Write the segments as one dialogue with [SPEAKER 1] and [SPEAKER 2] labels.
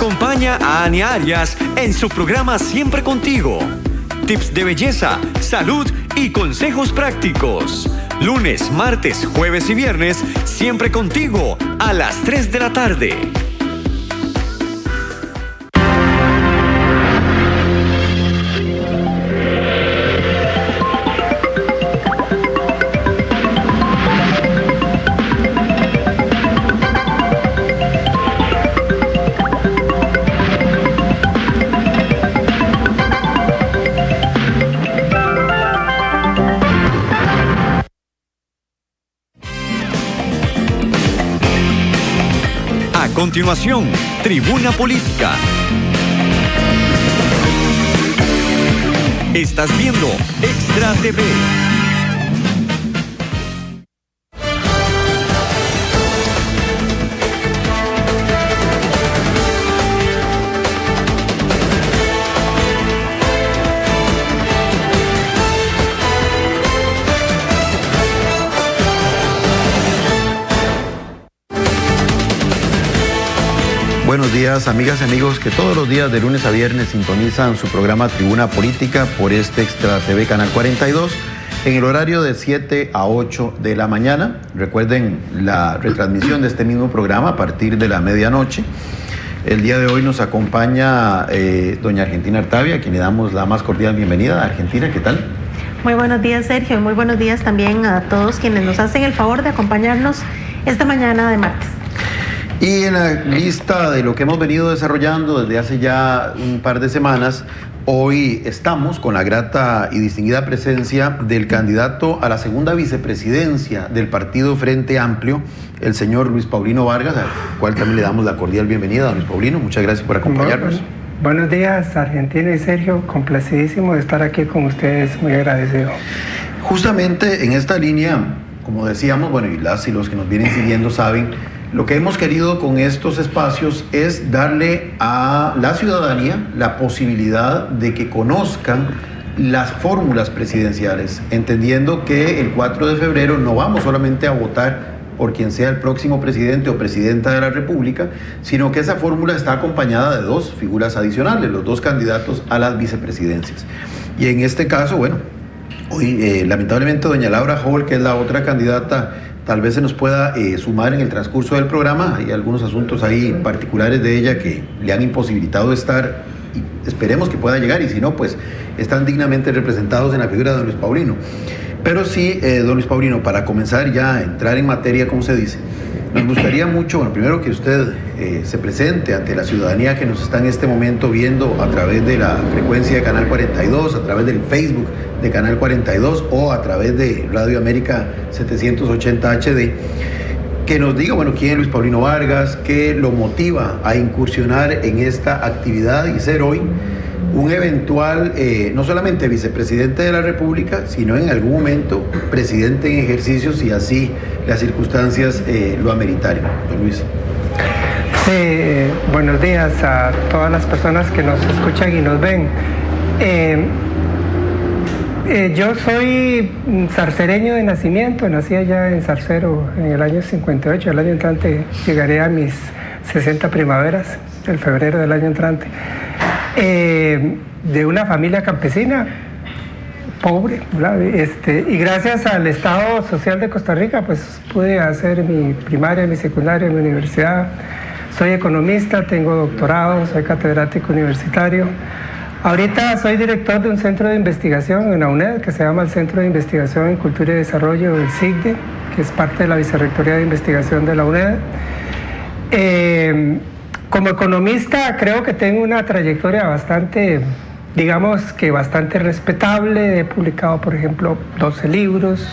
[SPEAKER 1] Acompaña a Ania Arias en su programa Siempre Contigo. Tips de belleza, salud y consejos prácticos. Lunes, martes, jueves y viernes, Siempre Contigo, a las 3 de la tarde. A continuación, Tribuna Política. Estás viendo Extra TV.
[SPEAKER 2] Buenos días, amigas y amigos que todos los días de lunes a viernes sintonizan su programa Tribuna Política por este Extra TV Canal 42 en el horario de 7 a 8 de la mañana. Recuerden la retransmisión de este mismo programa a partir de la medianoche. El día de hoy nos acompaña doña Argentina Artavia, a quien le damos la más cordial bienvenida. Argentina, ¿qué tal?
[SPEAKER 3] Muy buenos días, Sergio, y muy buenos días también a todos quienes nos hacen el favor de acompañarnos esta mañana de martes.
[SPEAKER 2] Y en la lista de lo que hemos venido desarrollando desde hace ya un par de semanas, hoy estamos con la grata y distinguida presencia del candidato a la segunda vicepresidencia del partido Frente Amplio, el señor Luis Paulino Vargas, al cual también le damos la cordial bienvenida. Don Luis Paulino, muchas gracias por acompañarnos.
[SPEAKER 4] Buenos días, Argentina y Sergio, complacidísimo de estar aquí con ustedes, muy agradecido.
[SPEAKER 2] Justamente en esta línea, como decíamos, bueno, y las y los que nos vienen siguiendo saben, lo que hemos querido con estos espacios es darle a la ciudadanía la posibilidad de que conozcan las fórmulas presidenciales, entendiendo que el 4 de febrero no vamos solamente a votar por quien sea el próximo presidente o presidenta de la República, sino que esa fórmula está acompañada de dos figuras adicionales, los dos candidatos a las vicepresidencias. Y en este caso, bueno, hoy lamentablemente doña Laura Hall, que es la otra candidata, tal vez se nos pueda sumar en el transcurso del programa. Hay algunos asuntos ahí particulares de ella que le han imposibilitado estar, y esperemos que pueda llegar, y si no, pues están dignamente representados en la figura de don Luis Paulino. Pero sí, don Luis Paulino, para comenzar ya a entrar en materia, como se dice, nos gustaría mucho, bueno, primero que usted se presente ante la ciudadanía que nos está en este momento viendo a través de la frecuencia de Canal 42, a través del Facebook de Canal 42 o a través de Radio América 780 HD, que nos diga, bueno, quién es Luis Paulino Vargas, qué lo motiva a incursionar en esta actividad y ser hoy un eventual, no solamente vicepresidente de la República, sino en algún momento presidente en ejercicio, si así las circunstancias lo ameritaran. Don Luis.
[SPEAKER 4] Sí, buenos días a todas las personas que nos escuchan y nos ven. Yo soy zarcereño de nacimiento, nací allá en Zarcero en el año 58, el año entrante llegaré a mis 60 primaveras, el febrero del año entrante. De una familia campesina, pobre, y gracias al Estado Social de Costa Rica, pues pude hacer mi primaria, mi secundaria, mi universidad. Soy economista, tengo doctorado, soy catedrático universitario. Ahorita soy director de un centro de investigación en la UNED que se llama el Centro de Investigación en Cultura y Desarrollo, el CICDE, que es parte de la Vicerrectoría de Investigación de la UNED. Como economista creo que tengo una trayectoria bastante, digamos que bastante respetable. He publicado, por ejemplo, 12 libros.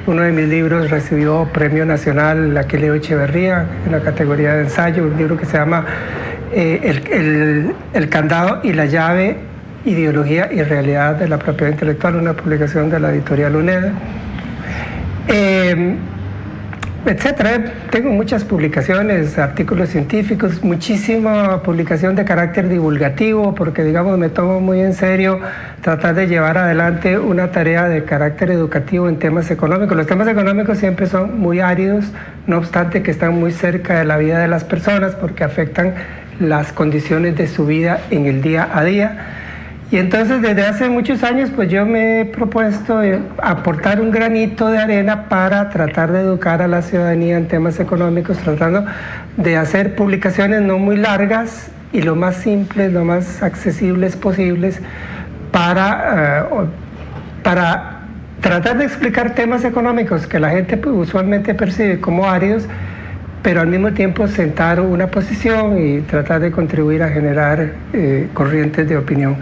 [SPEAKER 4] Uno de mis libros recibió Premio Nacional Aquileo Echeverría en la categoría de ensayo, un libro que se llama El candado y la llave, ideología y realidad de la propiedad intelectual, una publicación de la editorial UNED, etcétera. Tengo muchas publicaciones, artículos científicos, muchísima publicación de carácter divulgativo, porque digamos me tomo muy en serio tratar de llevar adelante una tarea de carácter educativo en temas económicos. Los temas económicos siempre son muy áridos, no obstante que están muy cerca de la vida de las personas porque afectan las condiciones de su vida en el día a día. Y entonces desde hace muchos años pues yo me he propuesto aportar un granito de arena para tratar de educar a la ciudadanía en temas económicos, tratando de hacer publicaciones no muy largas y lo más simples, lo más accesibles posibles para tratar de explicar temas económicos que la gente usualmente percibe como áridos, pero al mismo tiempo sentar una posición y tratar de contribuir a generar corrientes de opinión.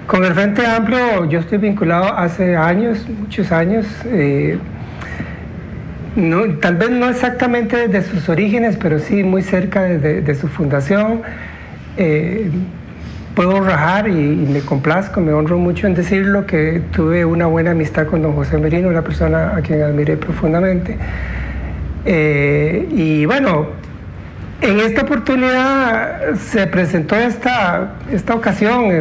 [SPEAKER 4] Con el Frente Amplio yo estoy vinculado hace años, muchos años, tal vez no exactamente desde sus orígenes, pero sí muy cerca de su fundación. Puedo rajar y me complazco, me honro mucho en decirlo, que tuve una buena amistad con don José Merino, una persona a quien admiré profundamente. Y bueno, en esta oportunidad se presentó esta ocasión,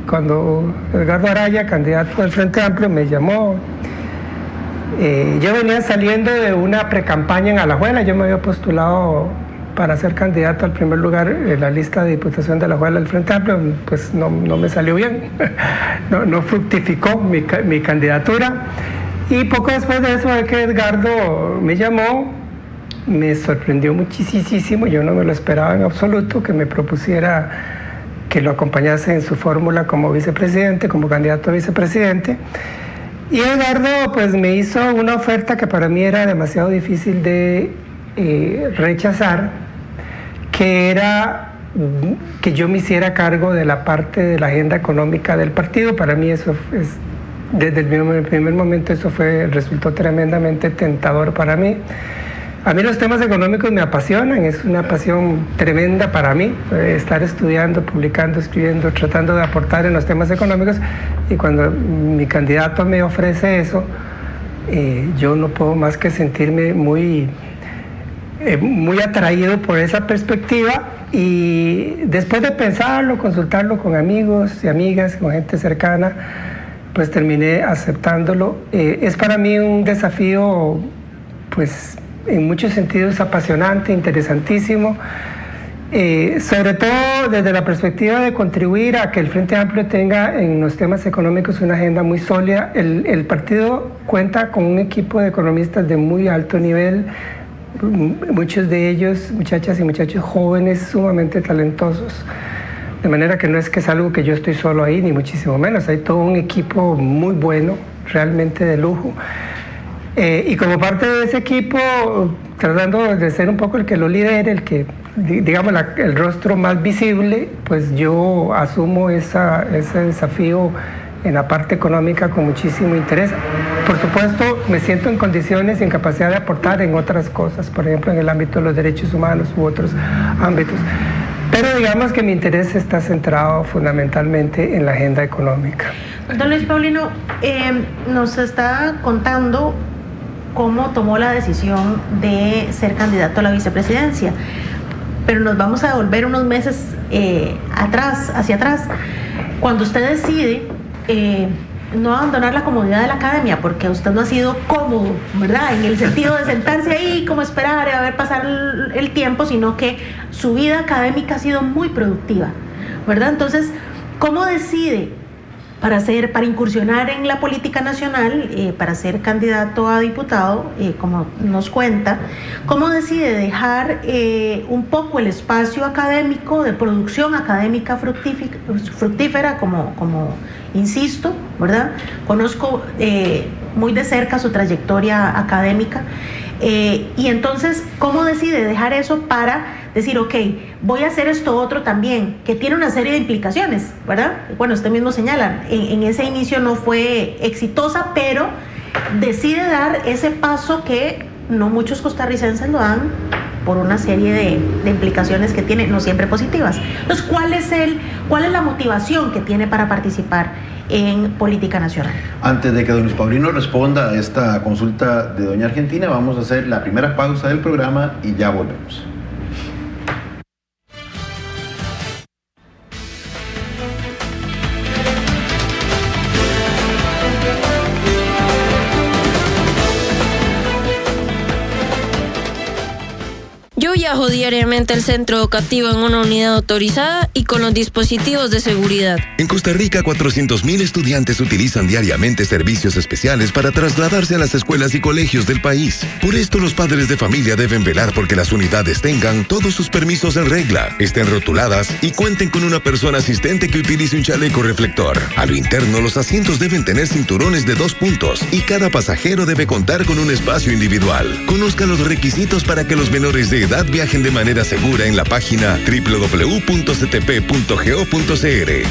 [SPEAKER 4] cuando Edgardo Araya, candidato del Frente Amplio, me llamó. Yo venía saliendo de una precampaña en Alajuela, yo me había postulado para ser candidato al primer lugar en la lista de diputación de Alajuela del Frente Amplio, pues no me salió bien, no fructificó mi candidatura. Y poco después de eso de que Edgardo me llamó, me sorprendió muchísimo, yo no me lo esperaba en absoluto, que me propusiera que lo acompañase en su fórmula como vicepresidente, como candidato a vicepresidente. Y Edgardo pues me hizo una oferta que para mí era demasiado difícil de rechazar, que era que yo me hiciera cargo de la parte de la agenda económica del partido. Para mí eso es, desde el primer momento eso resultó tremendamente tentador para mí. A mí los temas económicos me apasionan, es una pasión tremenda para mí, estar estudiando, publicando, escribiendo, tratando de aportar en los temas económicos, y cuando mi candidato me ofrece eso, yo no puedo más que sentirme muy atraído por esa perspectiva, y después de pensarlo, consultarlo con amigos y amigas, con gente cercana, pues terminé aceptándolo. Es para mí un desafío, pues en muchos sentidos apasionante, interesantísimo, sobre todo desde la perspectiva de contribuir a que el Frente Amplio tenga en los temas económicos una agenda muy sólida. El partido cuenta con un equipo de economistas de muy alto nivel, muchos de ellos muchachas y muchachos jóvenes sumamente talentosos, de manera que no es que es algo que yo estoy solo ahí, ni muchísimo menos. Hay todo un equipo muy bueno, realmente de lujo, y como parte de ese equipo, tratando de ser un poco el que lo lidere, el que, digamos, el rostro más visible, pues yo asumo ese desafío en la parte económica con muchísimo interés. Por supuesto, me siento en condiciones y en capacidad de aportar en otras cosas, por ejemplo, en el ámbito de los derechos humanos u otros ámbitos. Pero digamos que mi interés está centrado fundamentalmente en la agenda económica.
[SPEAKER 3] Don Luis Paulino, nos está contando cómo tomó la decisión de ser candidato a la vicepresidencia, pero nos vamos a volver unos meses hacia atrás, cuando usted decide no abandonar la comodidad de la academia, porque usted no ha sido cómodo, ¿verdad?, en el sentido de sentarse ahí como esperar a ver pasar el tiempo, sino que su vida académica ha sido muy productiva, ¿verdad? Entonces, ¿cómo decide para incursionar en la política nacional, para ser candidato a diputado, como nos cuenta, cómo decide dejar un poco el espacio académico, de producción académica fructífera, como insisto, ¿verdad? Conozco muy de cerca su trayectoria académica, y entonces, ¿cómo decide dejar eso para decir, ok, voy a hacer esto otro también, que tiene una serie de implicaciones, ¿verdad? Bueno, usted mismo señala, en ese inicio no fue exitosa, pero decide dar ese paso que no muchos costarricenses lo dan por una serie de implicaciones que tiene, no siempre positivas. Entonces, ¿cuál es la motivación que tiene para participar en política nacional?
[SPEAKER 2] Antes de que don Luis Paulino responda a esta consulta de doña Argentina, vamos a hacer la primera pausa del programa y ya volvemos.
[SPEAKER 5] Yo viajo diariamente al centro educativo en una unidad autorizada y con los dispositivos de seguridad.
[SPEAKER 6] En Costa Rica, 400,000 estudiantes utilizan diariamente servicios especiales para trasladarse a las escuelas y colegios del país. Por esto, los padres de familia deben velar porque las unidades tengan todos sus permisos en regla, estén rotuladas y cuenten con una persona asistente que utilice un chaleco reflector. A lo interno, los asientos deben tener cinturones de 2 puntos y cada pasajero debe contar con un espacio individual. Conozca los requisitos para que los menores de edad viajen de manera segura en la página www.ctp.go.cr.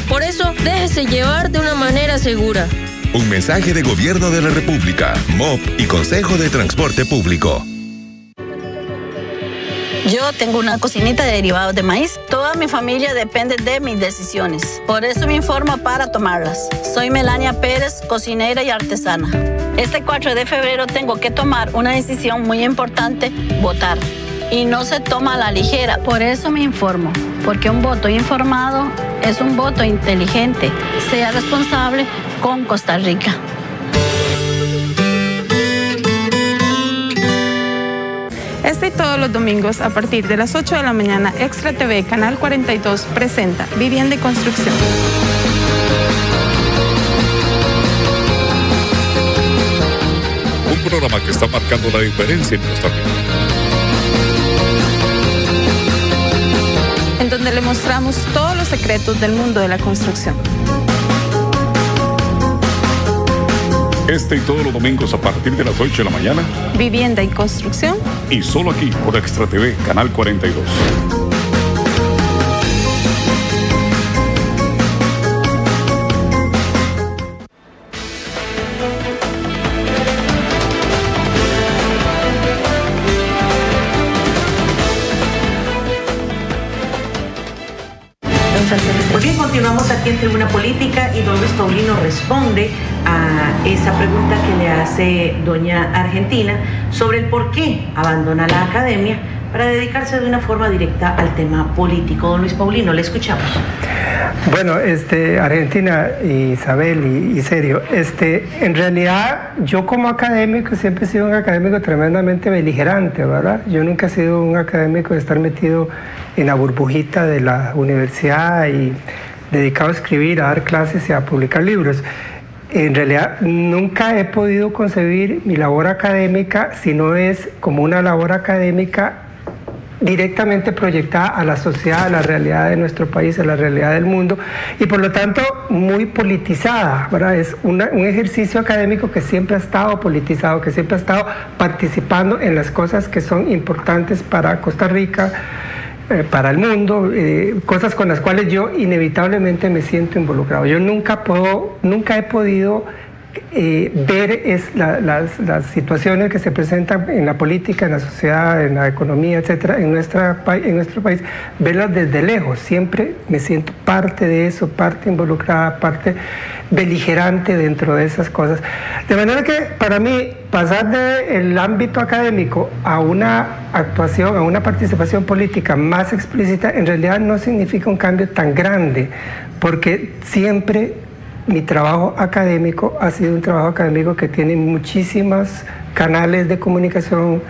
[SPEAKER 5] Por eso, déjese llevar de una manera segura.
[SPEAKER 6] Un mensaje de Gobierno de la República, MOP y Consejo de Transporte Público.
[SPEAKER 7] Yo tengo una cocinita de derivados de maíz. Toda mi familia depende de mis decisiones. Por eso me informo para tomarlas. Soy Melania Pérez, cocinera y artesana. Este 4 de febrero tengo que tomar una decisión muy importante, votar. Y no se toma a la ligera. Por eso me informo. Porque un voto informado es un voto inteligente. Sea responsable con Costa Rica.
[SPEAKER 8] Este y todos los domingos a partir de las 8 de la mañana, Extra TV, Canal 42, presenta Vivienda y Construcción.
[SPEAKER 9] Un programa que está marcando la diferencia en Costa Rica.
[SPEAKER 8] En donde le mostramos todos los secretos del mundo de la construcción.
[SPEAKER 9] Este y todos los domingos a partir de las 8 de la mañana.
[SPEAKER 8] Vivienda y Construcción.
[SPEAKER 9] Y solo aquí por Extra TV, Canal 42.
[SPEAKER 3] Pues bien, continuamos aquí en Tribuna Política y don Luis Paulino responde a esa pregunta que le hace doña Argentina sobre el por qué abandona la academia para dedicarse de una forma directa al tema político. Don Luis Paulino, le escuchamos.
[SPEAKER 4] Bueno, Argentina, Isabel y Sergio, en realidad yo como académico siempre he sido un académico tremendamente beligerante, ¿verdad? Yo nunca he sido un académico de estar metido en la burbujita de la universidad y dedicado a escribir, a dar clases y a publicar libros. En realidad nunca he podido concebir mi labor académica si no es como una labor académica directamente proyectada a la sociedad, a la realidad de nuestro país, a la realidad del mundo, y por lo tanto muy politizada, ¿verdad? Es un ejercicio académico que siempre ha estado politizado, que siempre ha estado participando en las cosas que son importantes para Costa Rica, para el mundo, cosas con las cuales yo inevitablemente me siento involucrado. Yo nunca he podido ver las situaciones que se presentan en la política, en la sociedad, en la economía, etcétera, en nuestro país, verlas desde lejos. Siempre me siento parte de eso, parte involucrada, parte beligerante dentro de esas cosas. De manera que para mí pasar del ámbito académico a una actuación, a una participación política más explícita, en realidad no significa un cambio tan grande, porque siempre mi trabajo académico ha sido un trabajo académico que tiene muchísimos canales de comunicación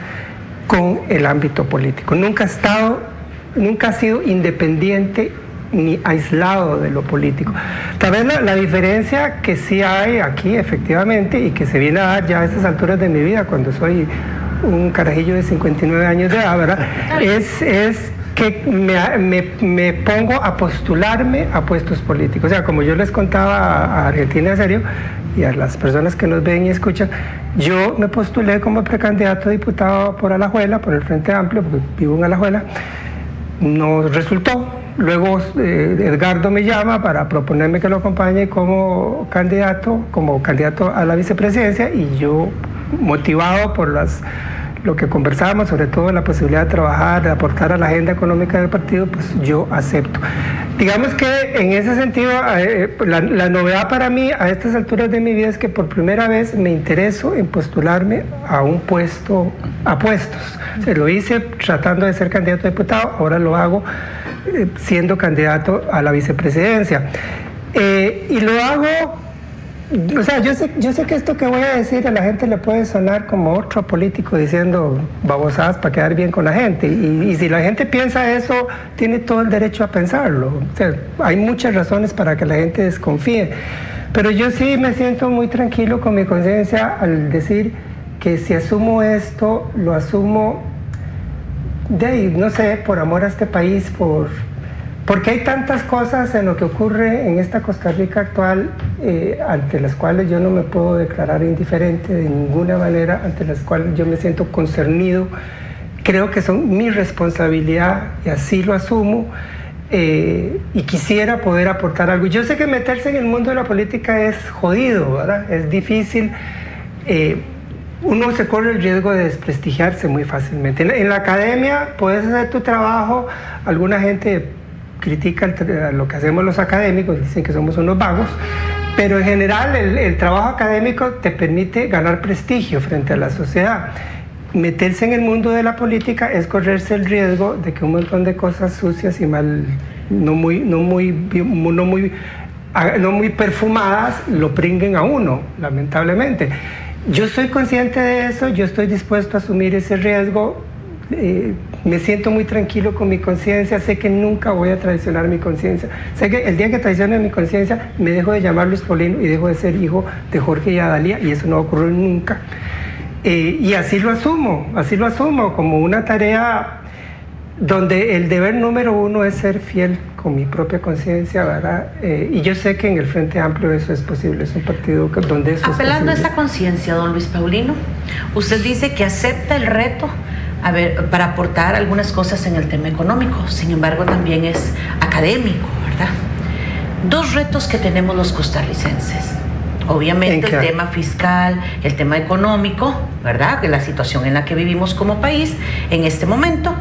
[SPEAKER 4] con el ámbito político. Nunca ha sido independiente ni aislado de lo político. Tal vez la diferencia que sí hay aquí efectivamente y que se viene a dar ya a estas alturas de mi vida, cuando soy un carajillo de 59 años de edad, ¿verdad? Es que me pongo a postularme a puestos políticos. O sea, como yo les contaba a Argentina, Sergio, y a las personas que nos ven y escuchan, yo me postulé como precandidato a diputado por Alajuela, por el Frente Amplio, porque vivo en Alajuela. No resultó. Luego Edgardo me llama para proponerme que lo acompañe como candidato a la vicepresidencia, y yo, motivado por lo que conversábamos, sobre todo la posibilidad de trabajar, de aportar a la agenda económica del partido, pues yo acepto. Digamos que en ese sentido, la novedad para mí a estas alturas de mi vida es que por primera vez me intereso en postularme a puestos. Se lo hice tratando de ser candidato a diputado, ahora lo hago siendo candidato a la vicepresidencia. Y lo hago O sea, yo sé que esto que voy a decir a la gente le puede sonar como otro político diciendo babosadas para quedar bien con la gente. Y si la gente piensa eso, tiene todo el derecho a pensarlo. O sea, hay muchas razones para que la gente desconfíe. Pero yo sí me siento muy tranquilo con mi conciencia al decir que si asumo esto, lo asumo no sé, por amor a este país, porque hay tantas cosas en lo que ocurre en esta Costa Rica actual ante las cuales yo no me puedo declarar indiferente de ninguna manera, ante las cuales yo me siento concernido. Creo que son mi responsabilidad y así lo asumo, y quisiera poder aportar algo. Yo sé que meterse en el mundo de la política es jodido, ¿verdad? Es difícil. Uno se corre el riesgo de desprestigiarse muy fácilmente. En la academia puedes hacer tu trabajo, alguna gente critica lo que hacemos los académicos, dicen que somos unos vagos, pero en general el trabajo académico te permite ganar prestigio frente a la sociedad. Meterse en el mundo de la política es correrse el riesgo de que un montón de cosas sucias y no muy perfumadas lo pringuen a uno, lamentablemente. Yo soy consciente de eso, yo estoy dispuesto a asumir ese riesgo, me siento muy tranquilo con mi conciencia, sé que nunca voy a traicionar mi conciencia, sé que el día que traicione mi conciencia me dejo de llamar Luis Paulino y dejo de ser hijo de Jorge y Adalía, y eso no va a ocurrir nunca. Y así lo asumo como una tarea donde el deber número uno es ser fiel con mi propia conciencia, ¿verdad? Y yo sé que en el Frente Amplio eso es posible, es un partido donde eso
[SPEAKER 10] Apelando
[SPEAKER 4] es posible.
[SPEAKER 10] a esa conciencia, don Luis Paulino, usted dice que acepta el reto para aportar algunas cosas en el tema económico, sin embargo también es académico, ¿verdad? Dos retos que tenemos los costarricenses. Obviamente el tema fiscal, el tema económico, ¿verdad? De la situación en la que vivimos como país en este momento,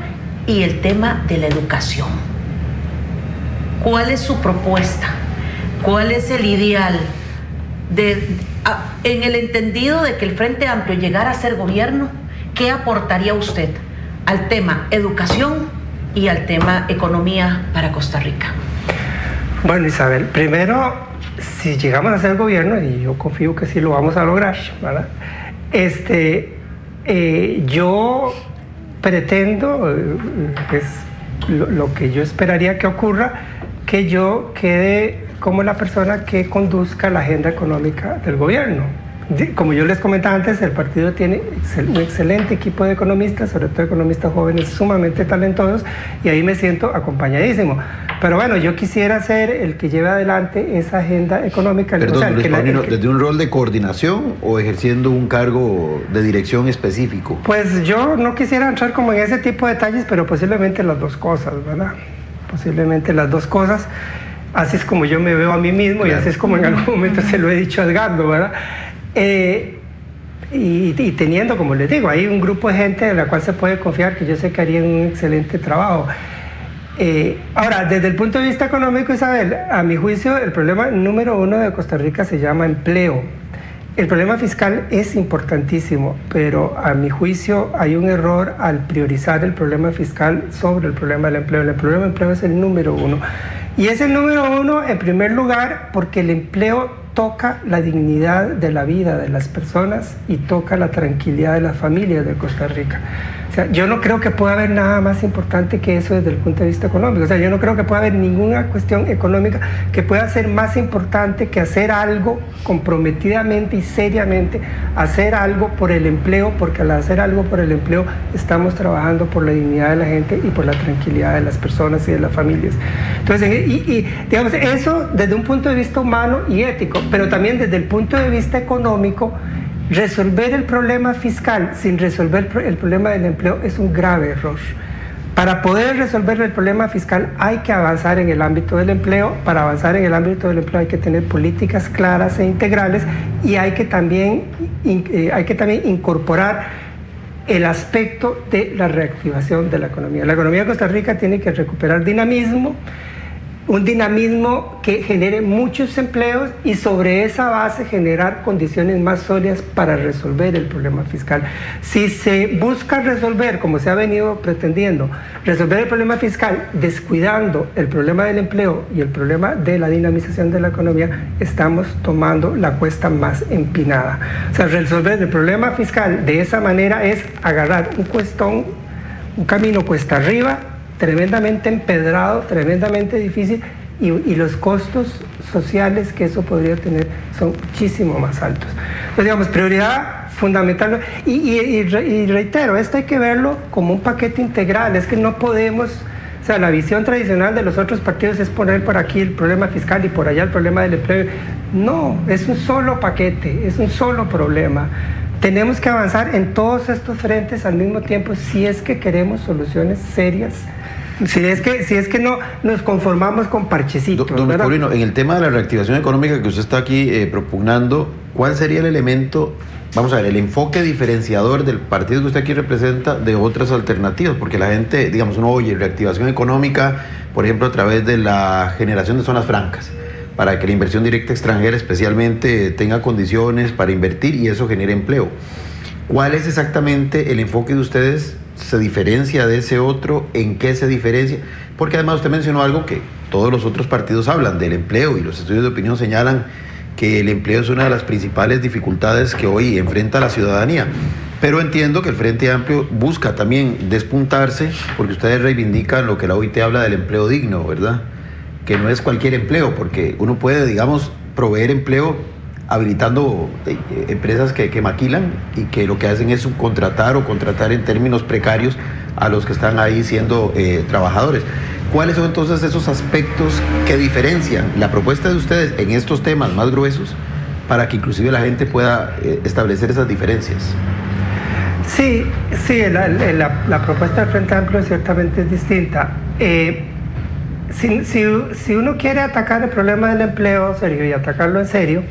[SPEAKER 10] y el tema de la educación. ¿Cuál es su propuesta? ¿Cuál es el ideal en el entendido de que el Frente Amplio llegara a ser gobierno? ¿Qué aportaría usted al tema educación y al tema economía para Costa Rica?
[SPEAKER 4] Bueno, Isabel, primero, si llegamos a ser gobierno, y yo confío que sí lo vamos a lograr, ¿verdad? Yo pretendo, es lo que yo esperaría que ocurra, que yo quede como la persona que conduzca la agenda económica del gobierno. Como yo les comentaba antes, el partido tiene un excelente equipo de economistas, sobre todo economistas jóvenes sumamente talentosos, y ahí me siento acompañadísimo. Pero bueno, yo quisiera ser el que lleve adelante esa agenda económica.
[SPEAKER 2] Perdón, Luis Paulino, ¿desde un rol de coordinación o ejerciendo un cargo de dirección específico?
[SPEAKER 4] Pues yo no quisiera entrar como en ese tipo de detalles, pero posiblemente las dos cosas, ¿verdad? Posiblemente las dos cosas. Así es como yo me veo a mí mismo, claro. Y así es como en algún momento se lo he dicho a Edgardo, ¿verdad? Y teniendo, como les digo, hay un grupo de gente en la cual se puede confiar, que yo sé que harían un excelente trabajo. Ahora, desde el punto de vista económico, Isabel, a mi juicio el problema número uno de Costa Rica se llama empleo. El problema fiscal es importantísimo, pero a mi juicio hay un error al priorizar el problema fiscal sobre el problema del empleo. El problema del empleo es el número uno. Y es el número uno en primer lugar porque el empleo toca la dignidad de la vida de las personas y toca la tranquilidad de las familias de Costa Rica. O sea, yo no creo que pueda haber nada más importante que eso desde el punto de vista económico. O sea, yo no creo que pueda haber ninguna cuestión económica que pueda ser más importante que hacer algo comprometidamente y seriamente, hacer algo por el empleo, porque al hacer algo por el empleo estamos trabajando por la dignidad de la gente y por la tranquilidad de las personas y de las familias. Entonces, digamos, eso desde un punto de vista humano y ético, pero también desde el punto de vista económico. Resolver el problema fiscal sin resolver el problema del empleo es un grave error. Para poder resolver el problema fiscal hay que avanzar en el ámbito del empleo. Para avanzar en el ámbito del empleo hay que tener políticas claras e integrales, y hay que también incorporar el aspecto de la reactivación de la economía. La economía de Costa Rica tiene que recuperar dinamismo. un dinamismo que genere muchos empleos y sobre esa base generar condiciones más sólidas para resolver el problema fiscal. Si se busca resolver, como se ha venido pretendiendo, resolver el problema fiscal descuidando el problema del empleo y el problema de la dinamización de la economía, estamos tomando la cuesta más empinada. O sea, resolver el problema fiscal de esa manera es agarrar un cuestón, un camino cuesta arriba, tremendamente empedrado, tremendamente difícil, y los costos sociales que eso podría tener son muchísimo más altos. Entonces, digamos, prioridad fundamental, y reitero, esto hay que verlo como un paquete integral, es que no podemos, o sea, la visión tradicional de los otros partidos es poner por aquí el problema fiscal y por allá el problema del empleo. No, es un solo paquete, es un solo problema. Tenemos que avanzar en todos estos frentes al mismo tiempo si es que queremos soluciones serias, si es que no nos conformamos con parchecitos.
[SPEAKER 2] Don Paulino, en el tema de la reactivación económica que usted está aquí propugnando, ¿cuál sería el elemento, vamos a ver, el enfoque diferenciador del partido que usted aquí representa de otras alternativas? Porque la gente, digamos, uno oye reactivación económica, por ejemplo, a través de la generación de zonas francas, para que la inversión directa extranjera especialmente tenga condiciones para invertir y eso genere empleo. ¿Cuál es exactamente el enfoque de ustedes? ¿Se diferencia de ese otro? ¿En qué se diferencia? Porque además usted mencionó algo que todos los otros partidos hablan del empleo, y los estudios de opinión señalan que el empleo es una de las principales dificultades que hoy enfrenta la ciudadanía. Pero entiendo que el Frente Amplio busca también despuntarse, porque ustedes reivindican lo que la OIT habla del empleo digno, ¿verdad? Que no es cualquier empleo, porque uno puede, digamos, proveer empleo habilitando empresas que maquilan y que lo que hacen es subcontratar o contratar en términos precarios a los que están ahí siendo trabajadores. ¿Cuáles son entonces esos aspectos que diferencian la propuesta de ustedes en estos temas más gruesos para que inclusive la gente pueda establecer esas diferencias?
[SPEAKER 4] Sí, la propuesta del Frente Amplio ciertamente es distinta. Si uno quiere atacar el problema del empleo, Sergio, y atacarlo en serio,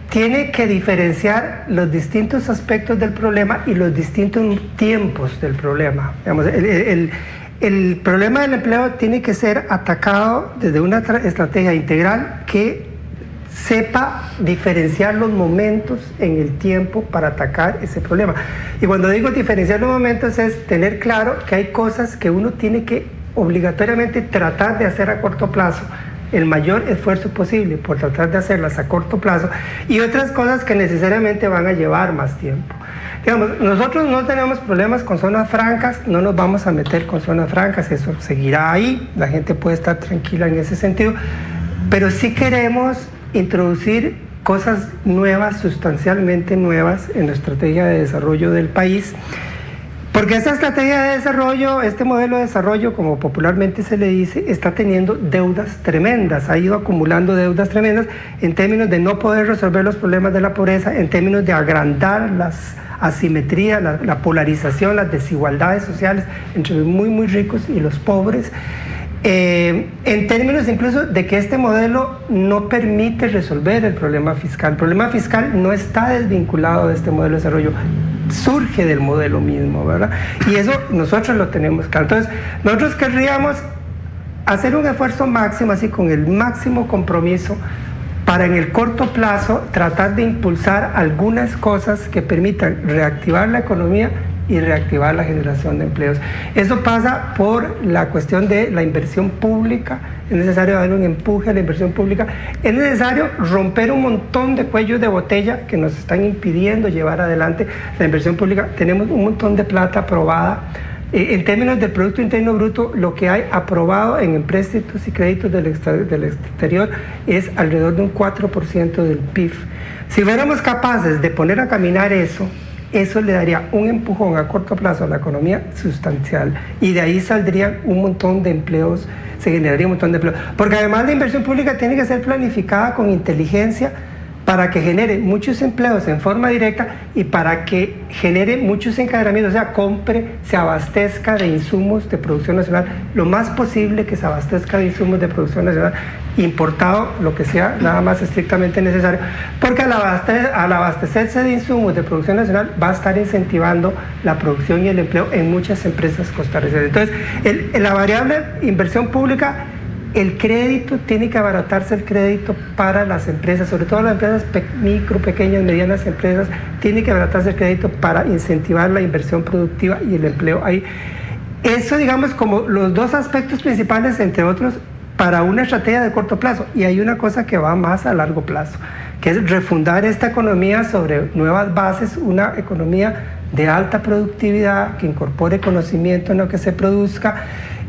[SPEAKER 4] tiene que diferenciar los distintos aspectos del problema y los distintos tiempos del problema. Digamos, el problema del empleo tiene que ser atacado desde una estrategia integral que sepa diferenciar los momentos en el tiempo para atacar ese problema. Y cuando digo diferenciar los momentos es tener claro que hay cosas que uno tiene que obligatoriamente tratar de hacer a corto plazo, el mayor esfuerzo posible por tratar de hacerlas a corto plazo, y otras cosas que necesariamente van a llevar más tiempo. Digamos, nosotros no tenemos problemas con zonas francas, no nos vamos a meter con zonas francas, eso seguirá ahí, la gente puede estar tranquila en ese sentido, pero sí queremos introducir cosas nuevas, sustancialmente nuevas en la estrategia de desarrollo del país. Porque esta estrategia de desarrollo, este modelo de desarrollo, como popularmente se le dice, está teniendo deudas tremendas, ha ido acumulando deudas tremendas en términos de no poder resolver los problemas de la pobreza, en términos de agrandar las asimetrías, la polarización, las desigualdades sociales entre los muy ricos y los pobres, en términos incluso de que este modelo no permite resolver el problema fiscal. El problema fiscal no está desvinculado de este modelo de desarrollo, surge del modelo mismo, ¿verdad? Y eso nosotros lo tenemos claro. Entonces, nosotros querríamos hacer un esfuerzo máximo, así con el máximo compromiso, para en el corto plazo tratar de impulsar algunas cosas que permitan reactivar la economía y reactivar la generación de empleos. Eso pasa por la cuestión de la inversión pública. Es necesario darle un empuje a la inversión pública. Es necesario romper un montón de cuellos de botella que nos están impidiendo llevar adelante la inversión pública. Tenemos un montón de plata aprobada. En términos del Producto Interno Bruto, lo que hay aprobado en empréstitos y créditos del exterior es alrededor de un 4% del PIB. Si fuéramos capaces de poner a caminar eso le daría un empujón a corto plazo a la economía sustancial, y de ahí saldrían un montón de empleos, se generaría un montón de empleos. Porque además la inversión pública tiene que ser planificada con inteligencia para que genere muchos empleos en forma directa y para que genere muchos encadenamientos, o sea, se abastezca de insumos de producción nacional, lo más posible que se abastezca de insumos de producción nacional, importado lo que sea nada más estrictamente necesario, porque al abastecerse de insumos de producción nacional va a estar incentivando la producción y el empleo en muchas empresas costarricenses. Entonces, la variable inversión pública, el crédito, tiene que abaratarse el crédito para las empresas, sobre todo las empresas micro, pequeñas, medianas empresas, tiene que abaratarse el crédito para incentivar la inversión productiva y el empleo ahí. Eso, digamos, como los dos aspectos principales, entre otros, para una estrategia de corto plazo. Y hay una cosa que va más a largo plazo, que es refundar esta economía sobre nuevas bases, una economía de alta productividad, que incorpore conocimiento en lo que se produzca,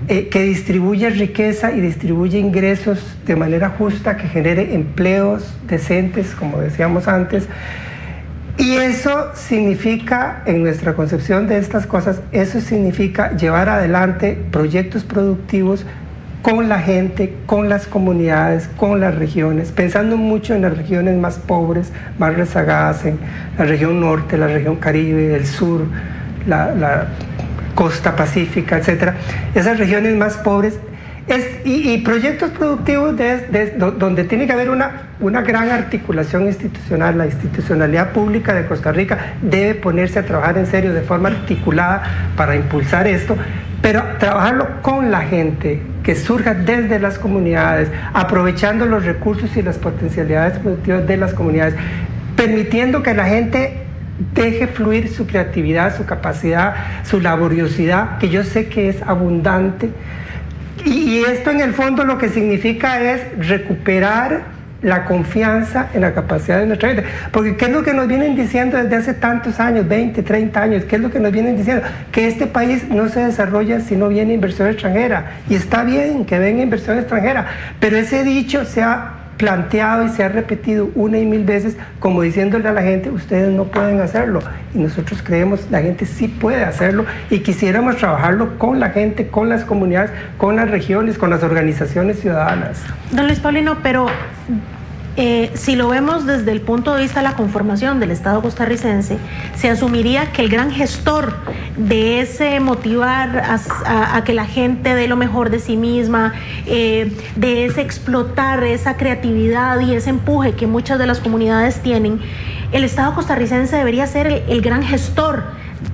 [SPEAKER 4] que distribuya riqueza y distribuya ingresos de manera justa, que genere empleos decentes, como decíamos antes. Y eso significa, en nuestra concepción de estas cosas, eso significa llevar adelante proyectos productivos con la gente, con las comunidades, con las regiones, pensando mucho en las regiones más pobres, más rezagadas, en la región norte, la región Caribe, el sur, la costa pacífica, etcétera, esas regiones más pobres, y proyectos productivos donde tiene que haber una gran articulación institucional. La institucionalidad pública de Costa Rica debe ponerse a trabajar en serio, de forma articulada, para impulsar esto, pero trabajarlo con la gente, que surja desde las comunidades, aprovechando los recursos y las potencialidades productivas de las comunidades, permitiendo que la gente deje fluir su creatividad, su capacidad, su laboriosidad, que yo sé que es abundante. Y esto, en el fondo, lo que significa es recuperar la confianza en la capacidad de nuestra gente. Porque ¿qué es lo que nos vienen diciendo desde hace tantos años, 20, 30 años? ¿Qué es lo que nos vienen diciendo? Que este país no se desarrolla si no viene inversión extranjera. Y está bien que venga inversión extranjera, pero ese dicho se ha planteado y se ha repetido una y mil veces, como diciéndole a la gente: ustedes no pueden hacerlo. Y nosotros creemos la gente sí puede hacerlo, y quisiéramos trabajarlo con la gente, con las comunidades, con las regiones, con las organizaciones ciudadanas.
[SPEAKER 3] Don Luis Paulino, pero si lo vemos desde el punto de vista de la conformación del Estado costarricense, se asumiría que el gran gestor de ese motivar a que la gente dé lo mejor de sí misma, de ese explotar esa creatividad y ese empuje que muchas de las comunidades tienen, el Estado costarricense debería ser el gran gestor,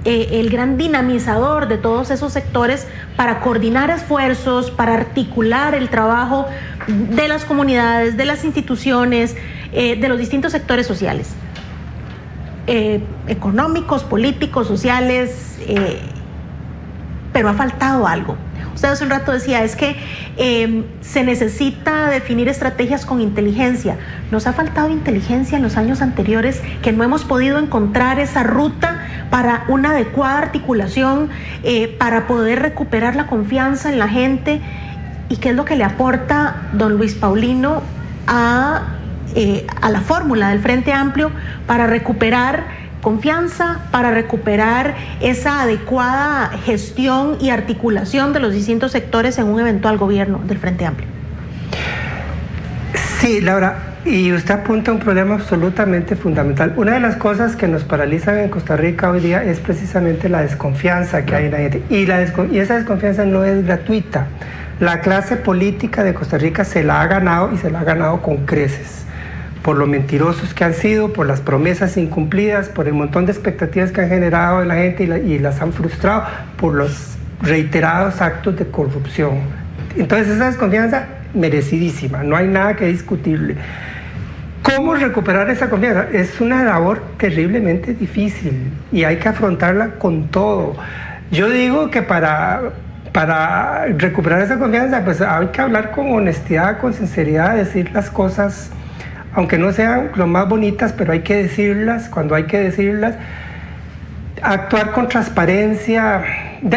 [SPEAKER 3] el gran dinamizador de todos esos sectores, para coordinar esfuerzos, para articular el trabajo de las comunidades, de las instituciones, de los distintos sectores sociales, económicos, políticos, sociales, pero ha faltado algo. Usted hace un rato decía, es que se necesita definir estrategias con inteligencia. Nos ha faltado inteligencia en los años anteriores, que no hemos podido encontrar esa ruta para una adecuada articulación, para poder recuperar la confianza en la gente. ¿Y qué es lo que le aporta don Luis Paulino a la fórmula del Frente Amplio para recuperar confianza, para recuperar esa adecuada gestión y articulación de los distintos sectores en un eventual gobierno del Frente Amplio?
[SPEAKER 4] Sí, Laura, y usted apunta a un problema absolutamente fundamental. Una de las cosas que nos paralizan en Costa Rica hoy día es precisamente la desconfianza que hay en la gente, y esa desconfianza no es gratuita. La clase política de Costa Rica se la ha ganado, y se la ha ganado con creces, por lo mentirosos que han sido, por las promesas incumplidas, por el montón de expectativas que han generado en la gente y las han frustrado, por los reiterados actos de corrupción. Entonces, esa desconfianza merecidísima, no hay nada que discutirle. ¿Cómo recuperar esa confianza? Es una labor terriblemente difícil y hay que afrontarla con todo. Yo digo que para recuperar esa confianza, pues hay que hablar con honestidad, con sinceridad, decir las cosas, aunque no sean lo más bonitas, pero hay que decirlas cuando hay que decirlas, actuar con transparencia.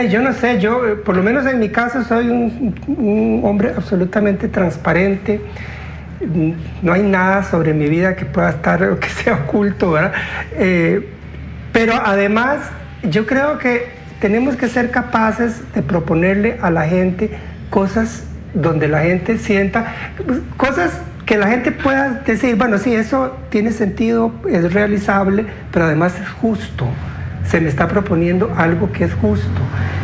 [SPEAKER 4] Yo no sé, yo por lo menos en mi caso soy un hombre absolutamente transparente, no hay nada sobre mi vida que pueda estar o que sea oculto, ¿verdad? Pero además yo creo que tenemos que ser capaces de proponerle a la gente cosas donde la gente sienta, cosas que la gente pueda decir, bueno, sí, eso tiene sentido, es realizable, pero además es justo. Se me está proponiendo algo que es justo.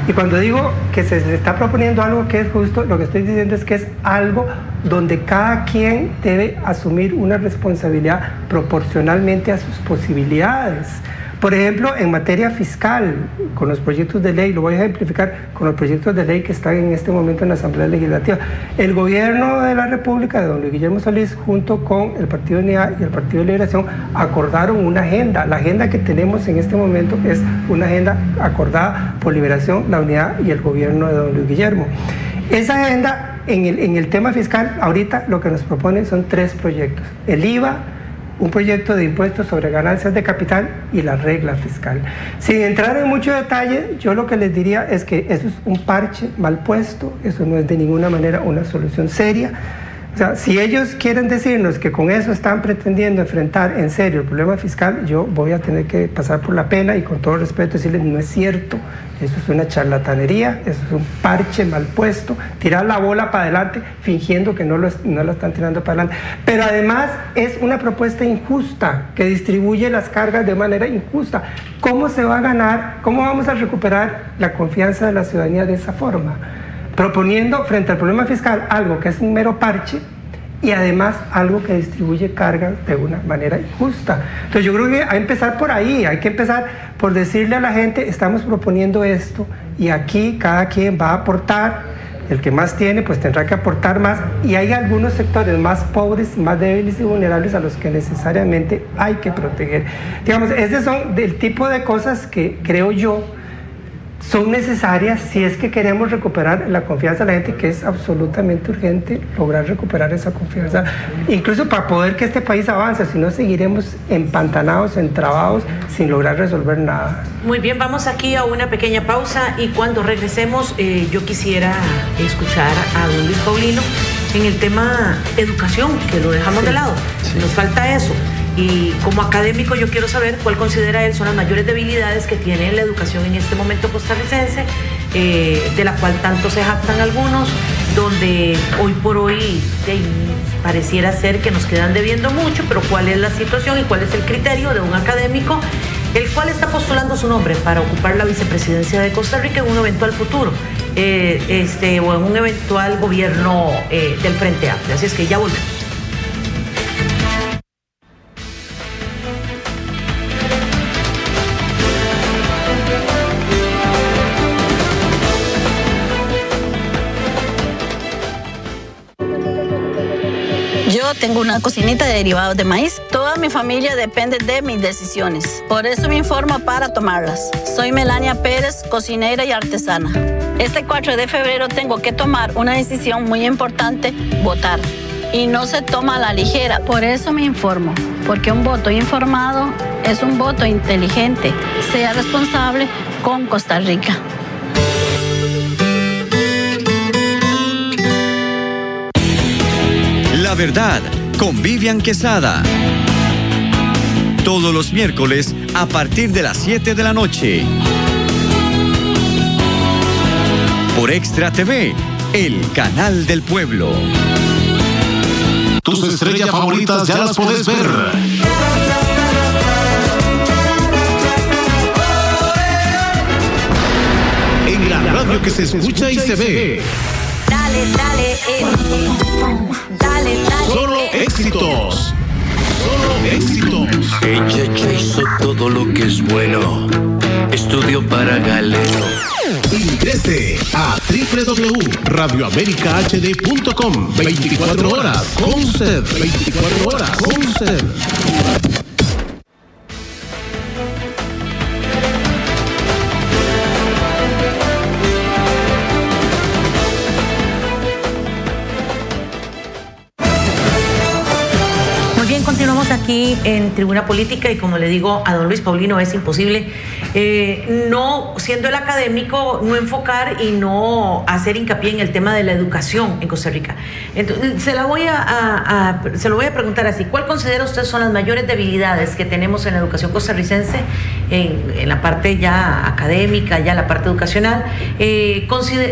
[SPEAKER 4] Y cuando digo que se está proponiendo algo que es justo, lo que estoy diciendo es que es algo donde cada quien debe asumir una responsabilidad proporcionalmente a sus posibilidades. Por ejemplo, en materia fiscal, con los proyectos de ley, lo voy a ejemplificar con los proyectos de ley que están en este momento en la Asamblea Legislativa. El gobierno de la República, de don Luis Guillermo Solís, junto con el Partido Unidad y el Partido de Liberación, acordaron una agenda. La agenda que tenemos en este momento es una agenda acordada por Liberación, la Unidad y el gobierno de don Luis Guillermo. Esa agenda, en el tema fiscal, ahorita lo que nos propone son 3 proyectos. El IVA, un proyecto de impuestos sobre ganancias de capital y la regla fiscal. Sin entrar en mucho detalle, yo lo que les diría es que eso es un parche mal puesto, eso no es de ninguna manera una solución seria. O sea, si ellos quieren decirnos que con eso están pretendiendo enfrentar en serio el problema fiscal, yo voy a tener que pasar por la pena y con todo respeto decirles, no es cierto, eso es una charlatanería, eso es un parche mal puesto, tirar la bola para adelante fingiendo que no la están tirando para adelante. Pero además es una propuesta injusta que distribuye las cargas de manera injusta. ¿Cómo se va a ganar? ¿Cómo vamos a recuperar la confianza de la ciudadanía de esa forma? Proponiendo frente al problema fiscal algo que es un mero parche y además algo que distribuye cargas de una manera injusta. Entonces yo creo que hay que empezar por ahí, hay que empezar por decirle a la gente, estamos proponiendo esto y aquí cada quien va a aportar, el que más tiene pues tendrá que aportar más y hay algunos sectores más pobres, más débiles y vulnerables a los que necesariamente hay que proteger. Digamos, estos son del tipo de cosas que creo yo son necesarias si es que queremos recuperar la confianza de la gente, que es absolutamente urgente lograr recuperar esa confianza, incluso para poder que este país avance, si no seguiremos empantanados, entrabados, sin lograr resolver nada.
[SPEAKER 10] Muy bien, vamos aquí a una pequeña pausa y cuando regresemos yo quisiera escuchar a don Luis Paulino en el tema educación, que lo dejamos de lado, nos falta eso. Y como académico yo quiero saber cuál considera él son las mayores debilidades que tiene la educación en este momento costarricense, de la cual tanto se jactan algunos, donde hoy por hoy pareciera ser que nos quedan debiendo mucho, pero cuál es la situación y cuál es el criterio de un académico, el cual está postulando su nombre para ocupar la vicepresidencia de Costa Rica en un eventual futuro, o en un eventual gobierno del Frente Amplio. Así es que ya volvemos.
[SPEAKER 7] Yo tengo una cocinita de derivados de maíz. Toda mi familia depende de mis decisiones. Por eso me informo para tomarlas. Soy Melania Pérez, cocinera y artesana. Este 4 de febrero tengo que tomar una decisión muy importante, votar. Y no se toma a la ligera. Por eso me informo. Porque un voto informado es un voto inteligente. Sea responsable con Costa Rica.
[SPEAKER 1] La verdad, con Vivian Quesada. Todos los miércoles a partir de las 7 de la noche. Por Extra TV, el canal del pueblo.
[SPEAKER 11] Tus estrellas favoritas ya las podés ver. En la radio que se escucha y se ve.
[SPEAKER 12] Dale, dale,
[SPEAKER 11] solo éxitos. Solo éxitos.
[SPEAKER 13] Ella ya hizo todo lo que es bueno. Estudió para galero.
[SPEAKER 11] Ingrese a www.radioamericahd.com. 24 horas con usted. 24 horas con usted.
[SPEAKER 10] Continuamos aquí en Tribuna Política y como le digo a don Luis Paulino, es imposible no, siendo el académico, no enfocar y no hacer hincapié en el tema de la educación en Costa Rica. Entonces, se lo voy a preguntar así: ¿cuál considera usted son las mayores debilidades que tenemos en la educación costarricense, en la parte ya académica, ya la parte educacional?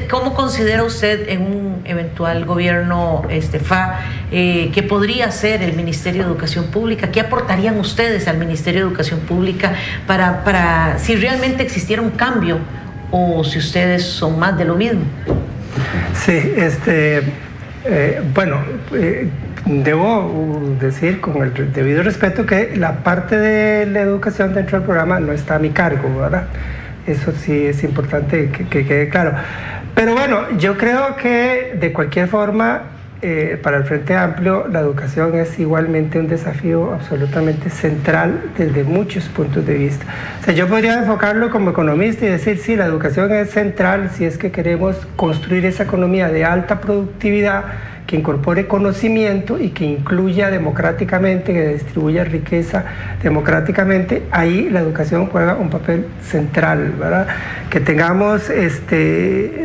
[SPEAKER 10] ¿Cómo considera usted en un eventual gobierno FA, ¿qué podría hacer el Ministerio de Educación Pública? ¿Qué aportarían ustedes al Ministerio de Educación Pública para si realmente existiera un cambio o si ustedes son más de lo mismo?
[SPEAKER 4] Sí, debo decir con el debido respeto que la parte de la educación dentro del programa no está a mi cargo, ¿verdad? Eso sí es importante que quede claro. Pero bueno, yo creo que de cualquier forma, para el Frente Amplio, la educación es igualmente un desafío absolutamente central desde muchos puntos de vista. O sea, yo podría enfocarlo como economista y decir, sí, la educación es central si es que queremos construir esa economía de alta productividad que incorpore conocimiento y que incluya democráticamente, que distribuya riqueza democráticamente. Ahí la educación juega un papel central, ¿verdad? Que tengamos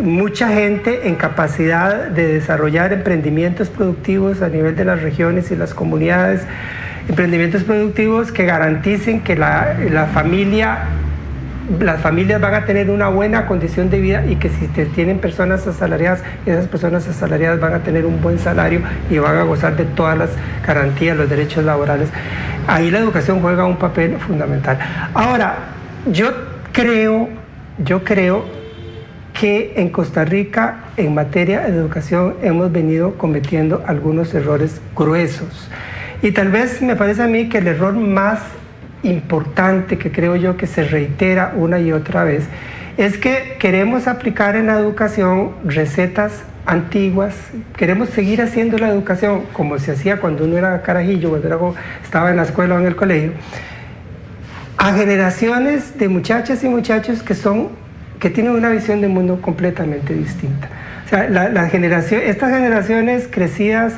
[SPEAKER 4] mucha gente en capacidad de desarrollar emprendimientos productivos a nivel de las regiones y las comunidades, emprendimientos productivos que garanticen que las familias van a tener una buena condición de vida y que si tienen personas asalariadas, esas personas asalariadas van a tener un buen salario y van a gozar de todas las garantías, los derechos laborales. Ahí la educación juega un papel fundamental. Ahora, yo creo que en Costa Rica, en materia de educación, hemos venido cometiendo algunos errores gruesos. Y tal vez me parece a mí que el error más importante que creo yo que se reitera una y otra vez es que queremos aplicar en la educación recetas antiguas, queremos seguir haciendo la educación como se hacía cuando uno era carajillo, cuando estaba en la escuela o en el colegio, a generaciones de muchachas y muchachos que tienen una visión del mundo completamente distinta. O sea, estas generaciones crecidas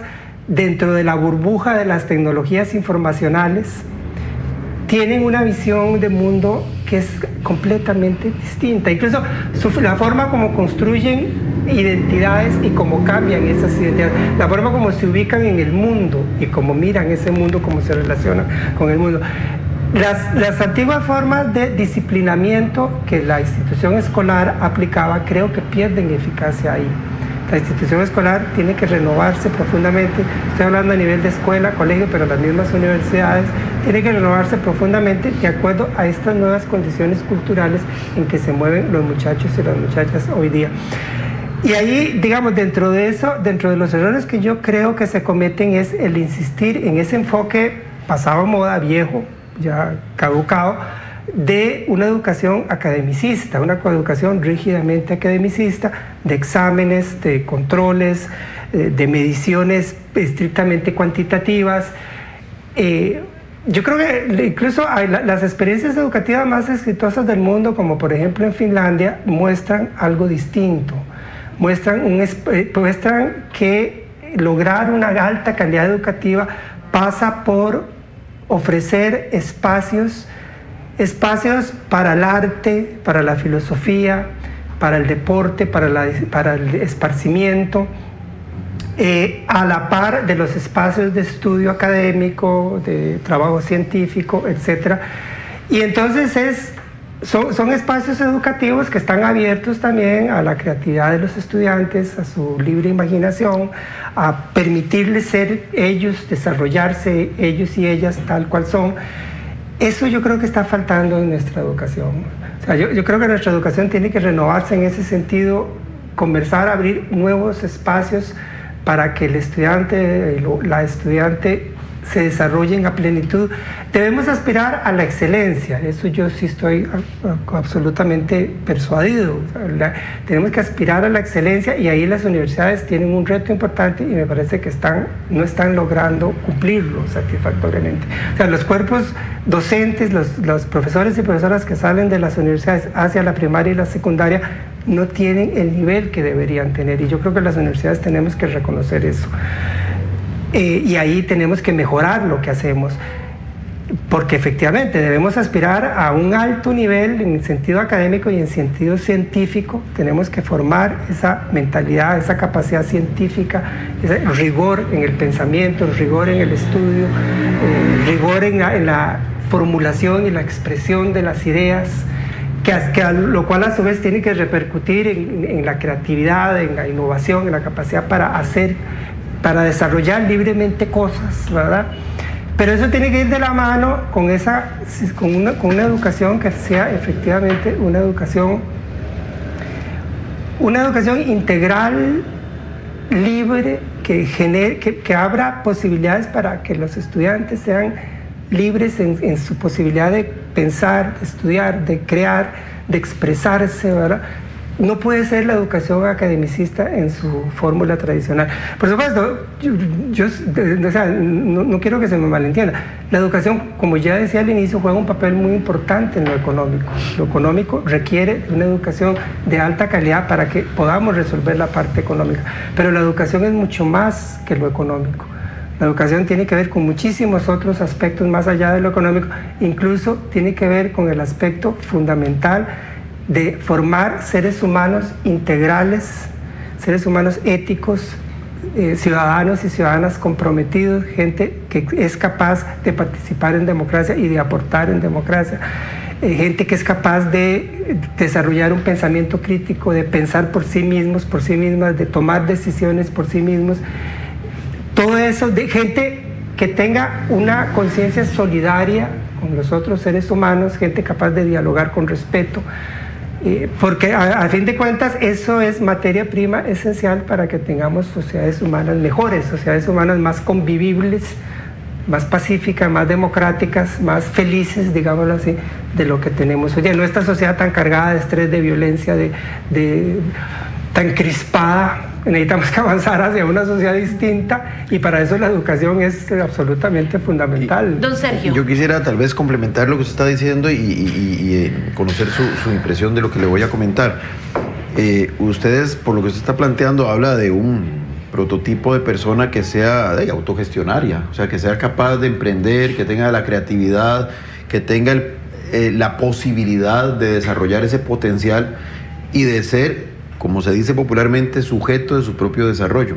[SPEAKER 4] dentro de la burbuja de las tecnologías informacionales tienen una visión de mundo que es completamente distinta. Incluso la forma como construyen identidades y cómo cambian esas identidades, la forma como se ubican en el mundo y cómo miran ese mundo, cómo se relacionan con el mundo. Las antiguas formas de disciplinamiento que la institución escolar aplicaba creo que pierden eficacia ahí. La institución escolar tiene que renovarse profundamente, estoy hablando a nivel de escuela, colegio, pero las mismas universidades, tiene que renovarse profundamente de acuerdo a estas nuevas condiciones culturales en que se mueven los muchachos y las muchachas hoy día. Y ahí, digamos, dentro de eso, dentro de los errores que yo creo que se cometen es el insistir en ese enfoque pasado moda, viejo, ya caducado, de una educación academicista, una educación rígidamente academicista, de exámenes, de controles, de mediciones estrictamente cuantitativas. Yo creo que incluso las experiencias educativas más exitosas del mundo, como por ejemplo en Finlandia, muestran algo distinto, muestran que lograr una alta calidad educativa pasa por ofrecer espacios para el arte, para la filosofía, para el deporte, para el esparcimiento, a la par de los espacios de estudio académico, de trabajo científico, etc. Y entonces son espacios educativos que están abiertos también a la creatividad de los estudiantes, a su libre imaginación, a permitirles ser ellos, desarrollarse ellos y ellas tal cual son. Eso yo creo que está faltando en nuestra educación. O sea, yo creo que nuestra educación tiene que renovarse en ese sentido, conversar, abrir nuevos espacios para que el estudiante, la estudiante se desarrollen a plenitud. Debemos aspirar a la excelencia, eso yo sí estoy absolutamente persuadido. Tenemos que aspirar a la excelencia y ahí las universidades tienen un reto importante y me parece que no están logrando cumplirlo satisfactoriamente. O sea, los cuerpos docentes, los profesores y profesoras que salen de las universidades hacia la primaria y la secundaria no tienen el nivel que deberían tener y yo creo que las universidades tenemos que reconocer eso. Y ahí tenemos que mejorar lo que hacemos, porque efectivamente debemos aspirar a un alto nivel en sentido académico y en sentido científico. Tenemos que formar esa mentalidad, esa capacidad científica, ese rigor en el pensamiento, rigor en el estudio, rigor en la formulación y la expresión de las ideas. lo cual a su vez tiene que repercutir en la creatividad, en la innovación, en la capacidad para desarrollar libremente cosas, ¿verdad? Pero eso tiene que ir de la mano con una educación que sea efectivamente una educación integral, libre, que abra posibilidades para que los estudiantes sean libres en su posibilidad de pensar, de estudiar, de crear, de expresarse, ¿verdad? No puede ser la educación academicista en su fórmula tradicional. Por supuesto, no quiero que se me malentienda. La educación, como ya decía al inicio, juega un papel muy importante en lo económico. Lo económico requiere una educación de alta calidad para que podamos resolver la parte económica. Pero la educación es mucho más que lo económico. La educación tiene que ver con muchísimos otros aspectos más allá de lo económico. Incluso tiene que ver con el aspecto fundamental de formar seres humanos integrales, seres humanos éticos, ciudadanos y ciudadanas comprometidos, gente que es capaz de participar en democracia y de aportar en democracia, gente que es capaz de desarrollar un pensamiento crítico, de pensar por sí mismos, por sí mismas, de tomar decisiones por sí mismos. Todo eso, de gente que tenga una conciencia solidaria con los otros seres humanos, gente capaz de dialogar con respeto, porque a fin de cuentas eso es materia prima esencial para que tengamos sociedades humanas mejores, sociedades humanas más convivibles, más pacíficas, más democráticas, más felices, digámoslo así, de lo que tenemos hoy. No esta sociedad tan cargada de estrés, de violencia, tan crispada. Necesitamos que avanzar hacia una sociedad distinta y para eso la educación es absolutamente fundamental.
[SPEAKER 10] Don Sergio.
[SPEAKER 2] Yo quisiera tal vez complementar lo que usted está diciendo y conocer su impresión de lo que le voy a comentar. Ustedes, por lo que usted está planteando, habla de un prototipo de persona que sea autogestionaria, o sea, que sea capaz de emprender, que tenga la creatividad, que tenga la posibilidad de desarrollar ese potencial y de ser, como se dice popularmente, sujeto de su propio desarrollo.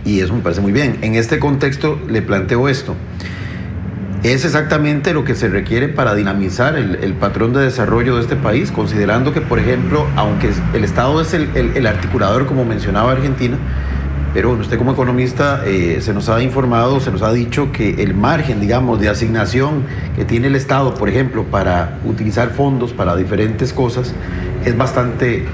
[SPEAKER 2] Y eso me parece muy bien. En este contexto le planteo esto. Es exactamente lo que se requiere para dinamizar el patrón de desarrollo de este país, considerando que, por ejemplo, aunque el Estado es el articulador, como mencionaba Argentina, pero bueno, usted como economista se nos ha informado, se nos ha dicho que el margen, digamos, de asignación que tiene el Estado, por ejemplo, para utilizar fondos para diferentes cosas, es bastante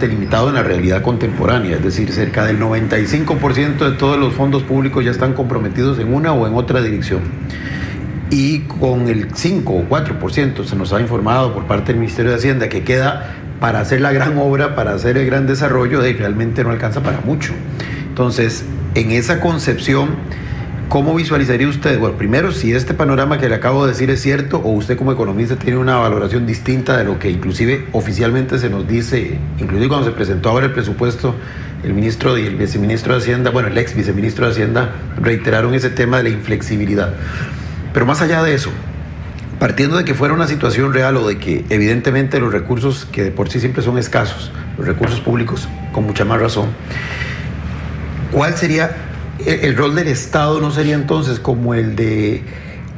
[SPEAKER 2] limitado en la realidad contemporánea. Es decir, cerca del 95% de todos los fondos públicos ya están comprometidos en una o en otra dirección. Y con el 5 o 4% se nos ha informado por parte del Ministerio de Hacienda que queda para hacer la gran obra, para hacer el gran desarrollo, realmente no alcanza para mucho. Entonces, en esa concepción, ¿cómo visualizaría usted? Bueno, primero, si este panorama que le acabo de decir es cierto, o usted como economista tiene una valoración distinta de lo que inclusive oficialmente se nos dice, inclusive cuando se presentó ahora el presupuesto, el ministro y el viceministro de Hacienda, bueno, el ex viceministro de Hacienda, reiteraron ese tema de la inflexibilidad. Pero más allá de eso, partiendo de que fuera una situación real o de que evidentemente los recursos, que de por sí siempre son escasos, los recursos públicos con mucha más razón, ¿cuál sería el rol del Estado? ¿No sería entonces como el de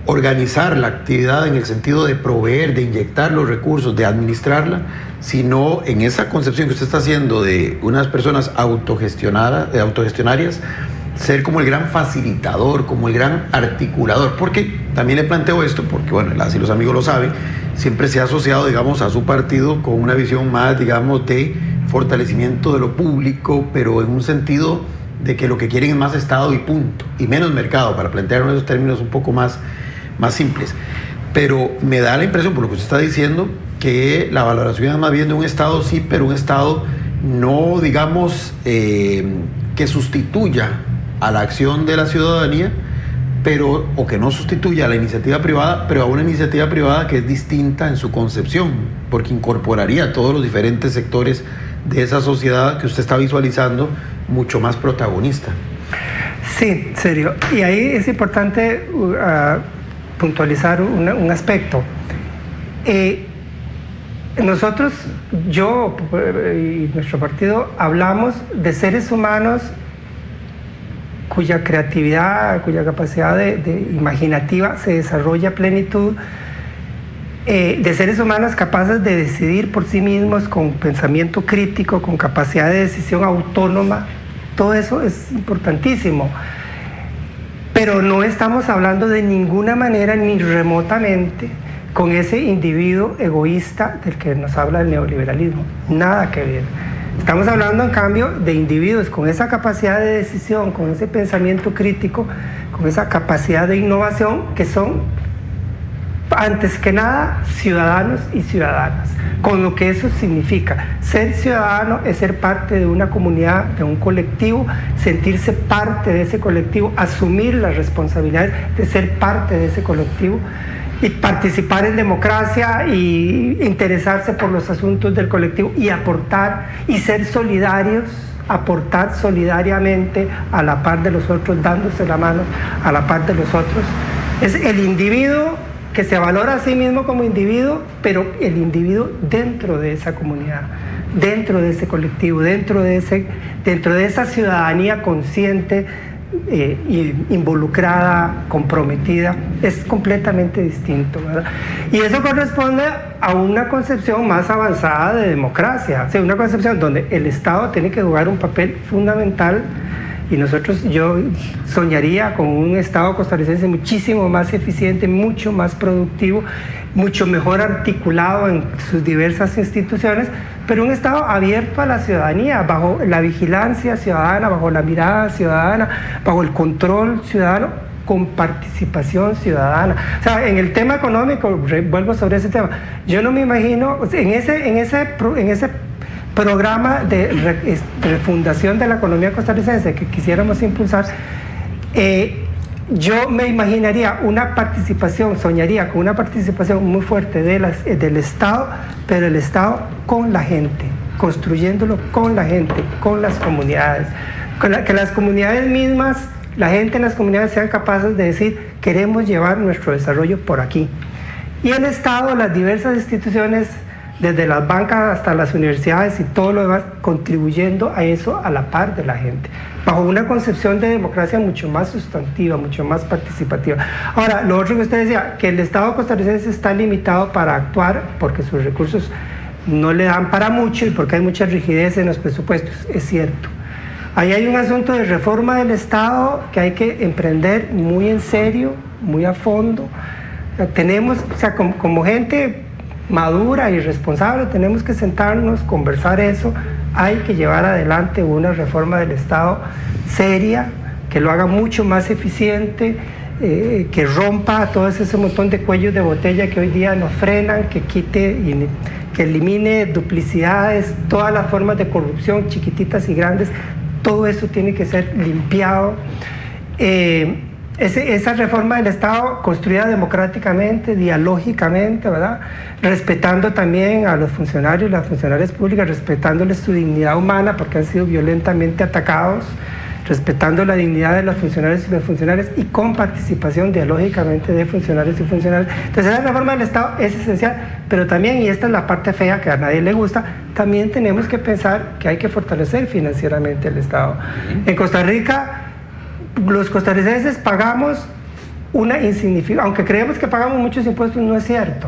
[SPEAKER 2] organizar la actividad en el sentido de proveer, de inyectar los recursos, de administrarla, sino en esa concepción que usted está haciendo de unas personas autogestionarias, ser como el gran facilitador, como el gran articulador? Porque también le planteo esto, porque bueno, las y los amigos lo saben, siempre se ha asociado, digamos, a su partido con una visión más, digamos, de fortalecimiento de lo público, pero en un sentido de que lo que quieren es más Estado y punto, y menos mercado, para plantear esos términos un poco más simples. Pero me da la impresión, por lo que usted está diciendo, que la valoración es más bien de un Estado, sí, pero un Estado no, digamos, que sustituya a la acción de la ciudadanía, o que no sustituya a la iniciativa privada, pero a una iniciativa privada que es distinta en su concepción, porque incorporaría a todos los diferentes sectores de esa sociedad que usted está visualizando mucho más protagonista.
[SPEAKER 4] Sí, serio. Y ahí es importante puntualizar un aspecto. Nosotros, yo y nuestro partido, hablamos de seres humanos cuya creatividad, cuya capacidad de imaginativa se desarrolla a plenitud de seres humanos capaces de decidir por sí mismos, con pensamiento crítico, con capacidad de decisión autónoma. Todo eso es importantísimo. Pero no estamos hablando de ninguna manera, ni remotamente, con ese individuo egoísta del que nos habla el neoliberalismo. Nada que ver. Estamos hablando, en cambio, de individuos con esa capacidad de decisión, con ese pensamiento crítico, con esa capacidad de innovación, que son, antes que nada, ciudadanos y ciudadanas, con lo que eso significa. Ser ciudadano es ser parte de una comunidad, de un colectivo, sentirse parte de ese colectivo, asumir las responsabilidades de ser parte de ese colectivo y participar en democracia y interesarse por los asuntos del colectivo y aportar y ser solidarios, aportar solidariamente a la par de los otros, dándose la mano a la par de los otros. Es el individuo que se valora a sí mismo como individuo, pero el individuo dentro de esa comunidad, dentro de ese colectivo, dentro de esa ciudadanía consciente, involucrada, comprometida, es completamente distinto, ¿verdad? Y eso corresponde a una concepción más avanzada de democracia, o sea, una concepción donde el Estado tiene que jugar un papel fundamental. Y yo soñaría con un Estado costarricense muchísimo más eficiente, mucho más productivo, mucho mejor articulado en sus diversas instituciones, pero un Estado abierto a la ciudadanía, bajo la vigilancia ciudadana, bajo la mirada ciudadana, bajo el control ciudadano, con participación ciudadana. O sea, en el tema económico, vuelvo sobre ese tema, yo no me imagino, en ese programa de refundación de la economía costarricense que quisiéramos impulsar, yo me imaginaría una participación, soñaría con una participación muy fuerte del Estado, pero el Estado con la gente, construyéndolo con la gente, con las comunidades, que las comunidades mismas, la gente en las comunidades sean capaces de decir, queremos llevar nuestro desarrollo por aquí. Y el Estado, las diversas instituciones, desde las bancas hasta las universidades y todo lo demás, contribuyendo a eso a la par de la gente, bajo una concepción de democracia mucho más sustantiva, mucho más participativa. Ahora, lo otro que usted decía, que el Estado costarricense está limitado para actuar porque sus recursos no le dan para mucho y porque hay mucha rigidez en los presupuestos, es cierto. Ahí hay un asunto de reforma del Estado que hay que emprender muy en serio, muy a fondo. Tenemos, o sea, como gente madura y responsable, tenemos que sentarnos, conversar eso. Hay que llevar adelante una reforma del Estado seria, que lo haga mucho más eficiente, que rompa todo ese montón de cuellos de botella que hoy día nos frenan, que quite y que elimine duplicidades, todas las formas de corrupción, chiquititas y grandes. Todo eso tiene que ser limpiado. Esa reforma del Estado construida democráticamente, dialógicamente, ¿verdad? Respetando también a los funcionarios y las funcionarias públicas, respetándoles su dignidad humana porque han sido violentamente atacados, respetando la dignidad de los funcionarios y las funcionarias y con participación dialógicamente de funcionarios y funcionarias. Entonces la reforma del Estado es esencial, pero también, y esta es la parte fea que a nadie le gusta, también tenemos que pensar que hay que fortalecer financieramente el Estado. En Costa Rica, los costarricenses pagamos una insignificante, aunque creemos que pagamos muchos impuestos, no es cierto.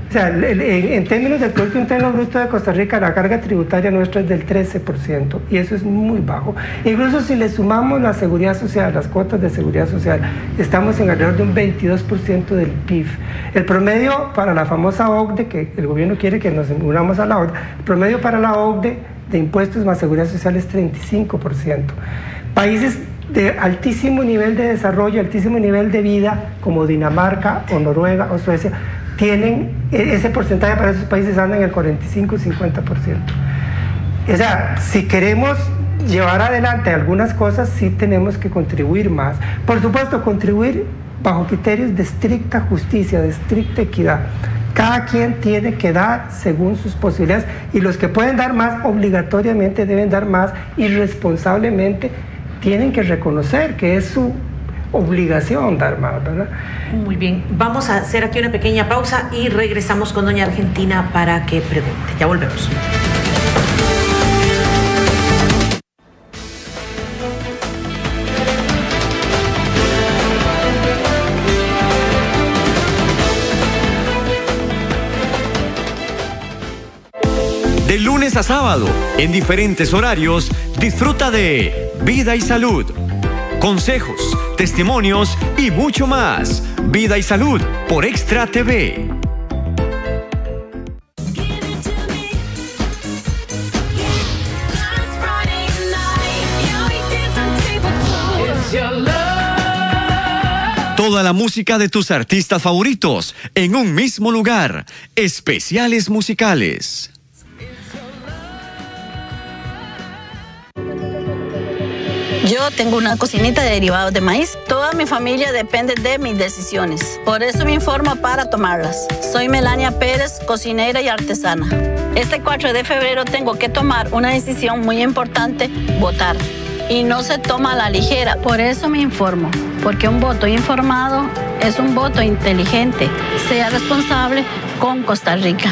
[SPEAKER 4] O sea, en términos del Producto Interno Bruto de Costa Rica, la carga tributaria nuestra es del 13%, y eso es muy bajo. Incluso si le sumamos la seguridad social, las cuotas de seguridad social, estamos en alrededor de un 22% del PIB. El promedio para la famosa OCDE, que el gobierno quiere que nos unamos a la OCDE, el promedio para la OCDE de impuestos más seguridad social es 35%. Países de altísimo nivel de desarrollo, altísimo nivel de vida, como Dinamarca o Noruega o Suecia, tienen ese porcentaje para esos países, anda en el 45 y 50%. O sea, si queremos llevar adelante algunas cosas, sí tenemos que contribuir más. Por supuesto, contribuir bajo criterios de estricta justicia, de estricta equidad. Cada quien tiene que dar según sus posibilidades, y los que pueden dar más, obligatoriamente deben dar más, y responsablemente tienen que reconocer que es su obligación dar más, ¿verdad?
[SPEAKER 10] Muy bien, vamos a hacer aquí una pequeña pausa y regresamos con doña Argentina para que pregunte. Ya volvemos.
[SPEAKER 1] De lunes a sábado, en diferentes horarios, disfruta de Vida y Salud. Consejos, testimonios y mucho más. Vida y Salud por Extra TV. Toda la música de tus artistas favoritos en un mismo lugar. Especiales musicales.
[SPEAKER 7] Yo tengo una cocinita de derivados de maíz. Toda mi familia depende de mis decisiones. Por eso me informo para tomarlas. Soy Melania Pérez, cocinera y artesana. Este 4 de febrero tengo que tomar una decisión muy importante, votar. Y no se toma a la ligera. Por eso me informo. Porque un voto informado es un voto inteligente. Sea responsable con Costa Rica.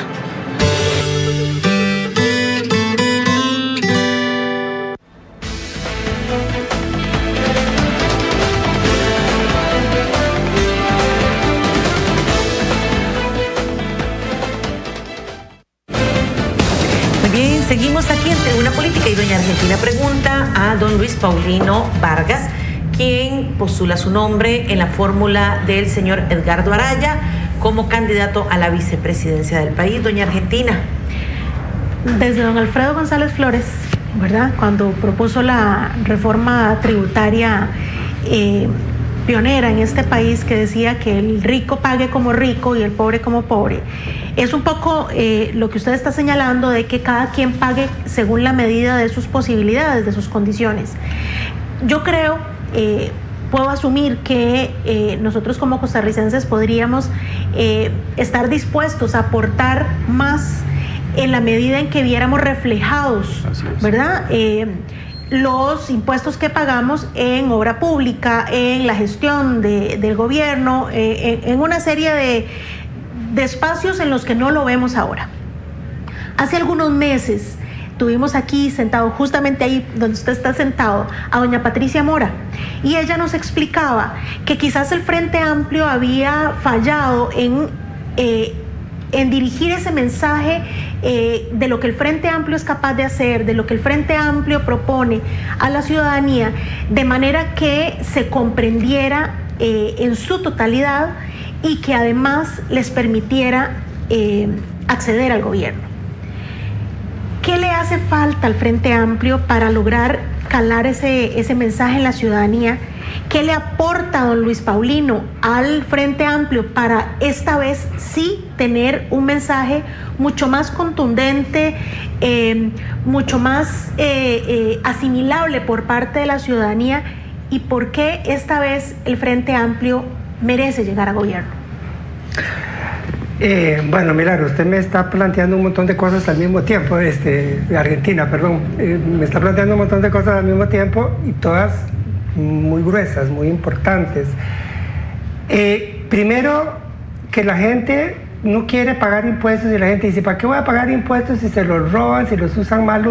[SPEAKER 10] Seguimos aquí en Tribuna Política y doña Argentina pregunta a don Luis Paulino Vargas, quien postula su nombre en la fórmula del señor Edgardo Araya como candidato a la vicepresidencia del país. Doña Argentina.
[SPEAKER 3] Desde don Alfredo González Flores, ¿verdad? Cuando propuso la reforma tributaria pionera en este país, que decía que el rico pague como rico y el pobre como pobre. Es un poco lo que usted está señalando, de que cada quien pague según la medida de sus posibilidades, de sus condiciones. Yo creo, puedo asumir que nosotros como costarricenses podríamos estar dispuestos a aportar más en la medida en que viéramos reflejados, ¿verdad? Los impuestos que pagamos en obra pública, en la gestión del gobierno, en una serie de espacios en los que no lo vemos ahora. Hace algunos meses tuvimos aquí sentado, justamente ahí donde usted está sentado, a doña Patricia Mora, y ella nos explicaba que quizás el Frente Amplio había fallado en dirigir ese mensaje de lo que el Frente Amplio es capaz de hacer, de lo que el Frente Amplio propone a la ciudadanía, de manera que se comprendiera en su totalidad y que además les permitiera acceder al gobierno. ¿Qué le hace falta al Frente Amplio para lograr calar ese mensaje en la ciudadanía? ¿Qué le aporta don Luis Paulino al Frente Amplio para esta vez sí tener un mensaje mucho más contundente, mucho más asimilable por parte de la ciudadanía? ¿Y por qué esta vez el Frente Amplio merece llegar a gobierno?
[SPEAKER 4] Bueno, mira, usted me está planteando un montón de cosas al mismo tiempo, de Argentina, perdón, me está planteando un montón de cosas al mismo tiempo y todas muy gruesas, muy importantes. Primero, que la gente no quiere pagar impuestos y la gente dice, ¿para qué voy a pagar impuestos si se los roban, si los usan mal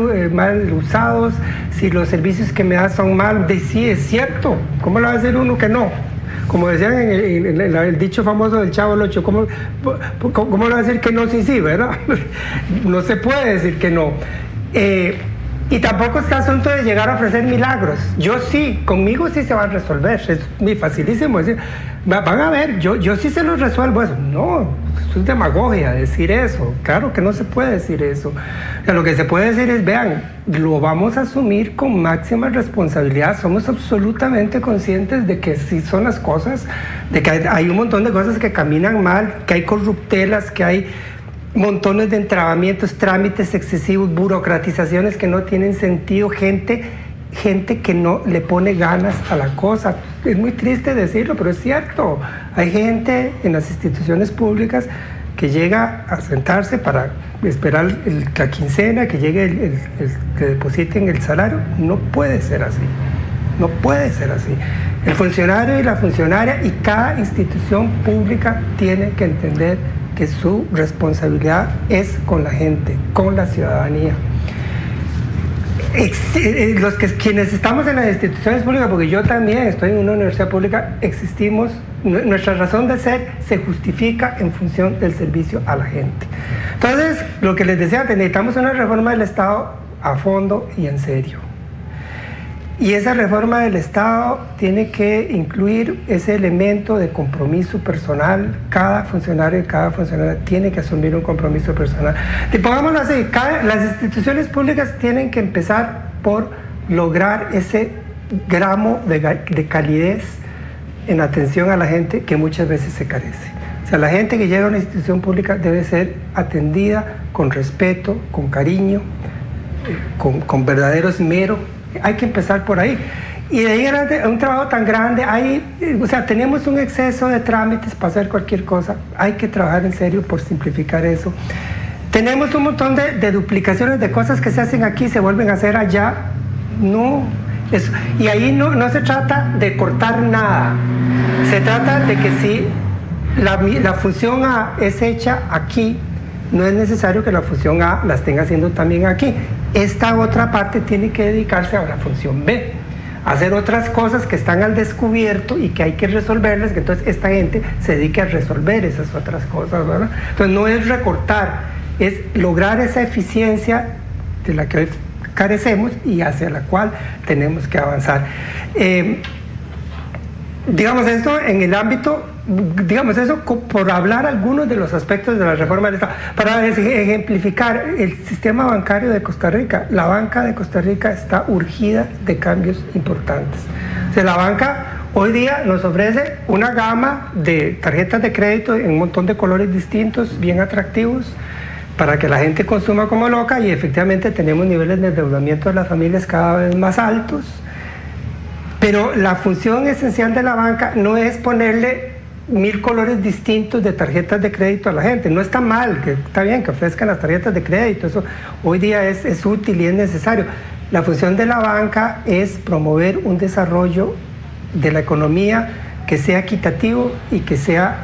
[SPEAKER 4] usados, si los servicios que me dan son malos? Sí, es cierto. ¿Cómo lo va a hacer uno que no? Como decían en el dicho famoso del Chavo el Ocho, ¿cómo lo va a decir que no? Sí, ¿verdad? No se puede decir que no. Y tampoco está asunto de llegar a ofrecer milagros. Yo sí, conmigo sí se va a resolver. Es muy facilísimo decir, van a ver, yo sí se los resuelvo eso. No, eso es demagogia decir eso. Claro que no se puede decir eso. O sea, lo que se puede decir es, vean, lo vamos a asumir con máxima responsabilidad. Somos absolutamente conscientes de que sí son las cosas, de que hay un montón de cosas que caminan mal, que hay corruptelas, que hay montones de entrabamientos, trámites excesivos, burocratizaciones que no tienen sentido, gente que no le pone ganas a la cosa. Es muy triste decirlo, pero es cierto. Hay gente en las instituciones públicas que llega a sentarse para esperar la quincena, que llegue que depositen el salario. No puede ser así. No puede ser así. El funcionario y la funcionaria y cada institución pública tiene que entender que su responsabilidad es con la gente, con la ciudadanía. quienes estamos en las instituciones públicas, porque yo también estoy en una universidad pública, existimos, nuestra razón de ser se justifica en función del servicio a la gente. Entonces, lo que les decía, necesitamos una reforma del Estado a fondo y en serio. Y esa reforma del Estado tiene que incluir ese elemento de compromiso personal. Cada funcionario y cada funcionaria tiene que asumir un compromiso personal. Y pongámoslo así, las instituciones públicas tienen que empezar por lograr ese gramo de calidez en atención a la gente que muchas veces se carece. O sea, la gente que llega a una institución pública debe ser atendida con respeto, con cariño, con verdadero esmero. Hay que empezar por ahí. Y de ahí adelante, un trabajo tan grande, o sea, tenemos un exceso de trámites para hacer cualquier cosa. Hay que trabajar en serio por simplificar eso. Tenemos un montón de duplicaciones de cosas que se hacen aquí, se vuelven a hacer allá. No, eso. Y ahí no se trata de cortar nada. Se trata de que si la función A es hecha aquí, no es necesario que la función A la estén haciendo también aquí. Esta otra parte tiene que dedicarse a la función B, a hacer otras cosas que están al descubierto y que hay que resolverlas, que entonces esta gente se dedique a resolver esas otras cosas, ¿verdad? Entonces no es recortar, es lograr esa eficiencia de la que hoy carecemos y hacia la cual tenemos que avanzar. Digamos esto en el ámbito, digamos eso por hablar algunos de los aspectos de la reforma del Estado. Para ejemplificar el sistema bancario de Costa Rica, la banca de Costa Rica está urgida de cambios importantes. O sea, la banca hoy día nos ofrece una gama de tarjetas de crédito en un montón de colores distintos, bien atractivos, para que la gente consuma como loca, y efectivamente tenemos niveles de endeudamiento de las familias cada vez más altos. Pero la función esencial de la banca no es ponerle 1000 colores distintos de tarjetas de crédito a la gente. No está mal, que está bien que ofrezcan las tarjetas de crédito, eso hoy día es útil y es necesario. La función de la banca es promover un desarrollo de la economía que sea equitativo y que sea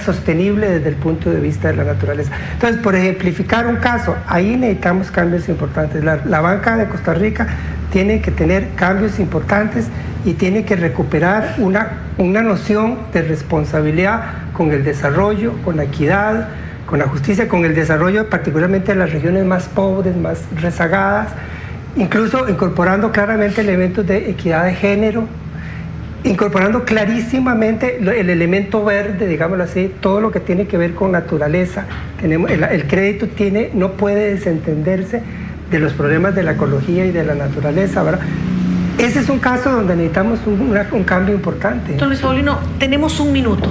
[SPEAKER 4] sostenible desde el punto de vista de la naturaleza. Entonces, por ejemplificar un caso, ahí necesitamos cambios importantes. La banca de Costa Rica tiene que tener cambios importantes y tiene que recuperar una noción de responsabilidad con el desarrollo, con la equidad, con la justicia, con el desarrollo particularmente de las regiones más pobres, más rezagadas, incluso incorporando claramente elementos de equidad de género, incorporando clarísimamente el elemento verde, digámoslo así, todo lo que tiene que ver con naturaleza. El crédito no puede desentenderse de los problemas de la ecología y de la naturaleza, ¿verdad? Ese es un caso donde necesitamos un cambio importante.
[SPEAKER 10] Don Luis Paulino, tenemos un minuto.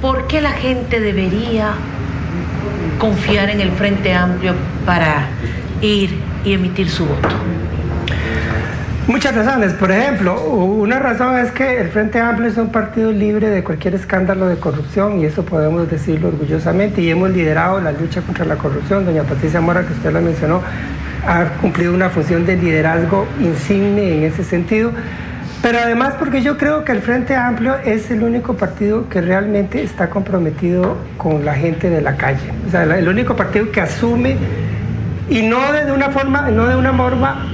[SPEAKER 10] ¿Por qué la gente debería confiar en el Frente Amplio para ir y emitir su voto?
[SPEAKER 4] Muchas razones. Por ejemplo, una razón es que el Frente Amplio es un partido libre de cualquier escándalo de corrupción, y eso podemos decirlo orgullosamente, y hemos liderado la lucha contra la corrupción. Doña Patricia Mora, que usted la mencionó, ha cumplido una función de liderazgo insigne en ese sentido, pero además porque yo creo que el Frente Amplio es el único partido que realmente está comprometido con la gente de la calle. O sea, el único partido que asume, y no de una forma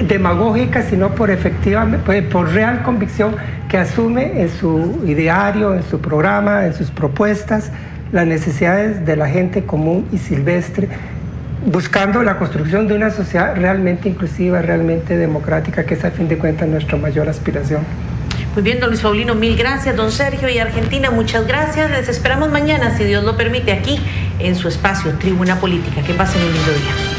[SPEAKER 4] demagógica, sino por real convicción, que asume en su ideario, en su programa, en sus propuestas, las necesidades de la gente común y silvestre, buscando la construcción de una sociedad realmente inclusiva, realmente democrática, que es a fin de cuentas nuestra mayor aspiración.
[SPEAKER 10] Muy bien, don Luis Paulino, mil gracias. Don Sergio y Argentina, muchas gracias. Les esperamos mañana, si Dios lo permite, aquí en su espacio Tribuna Política. Que pasen un lindo día.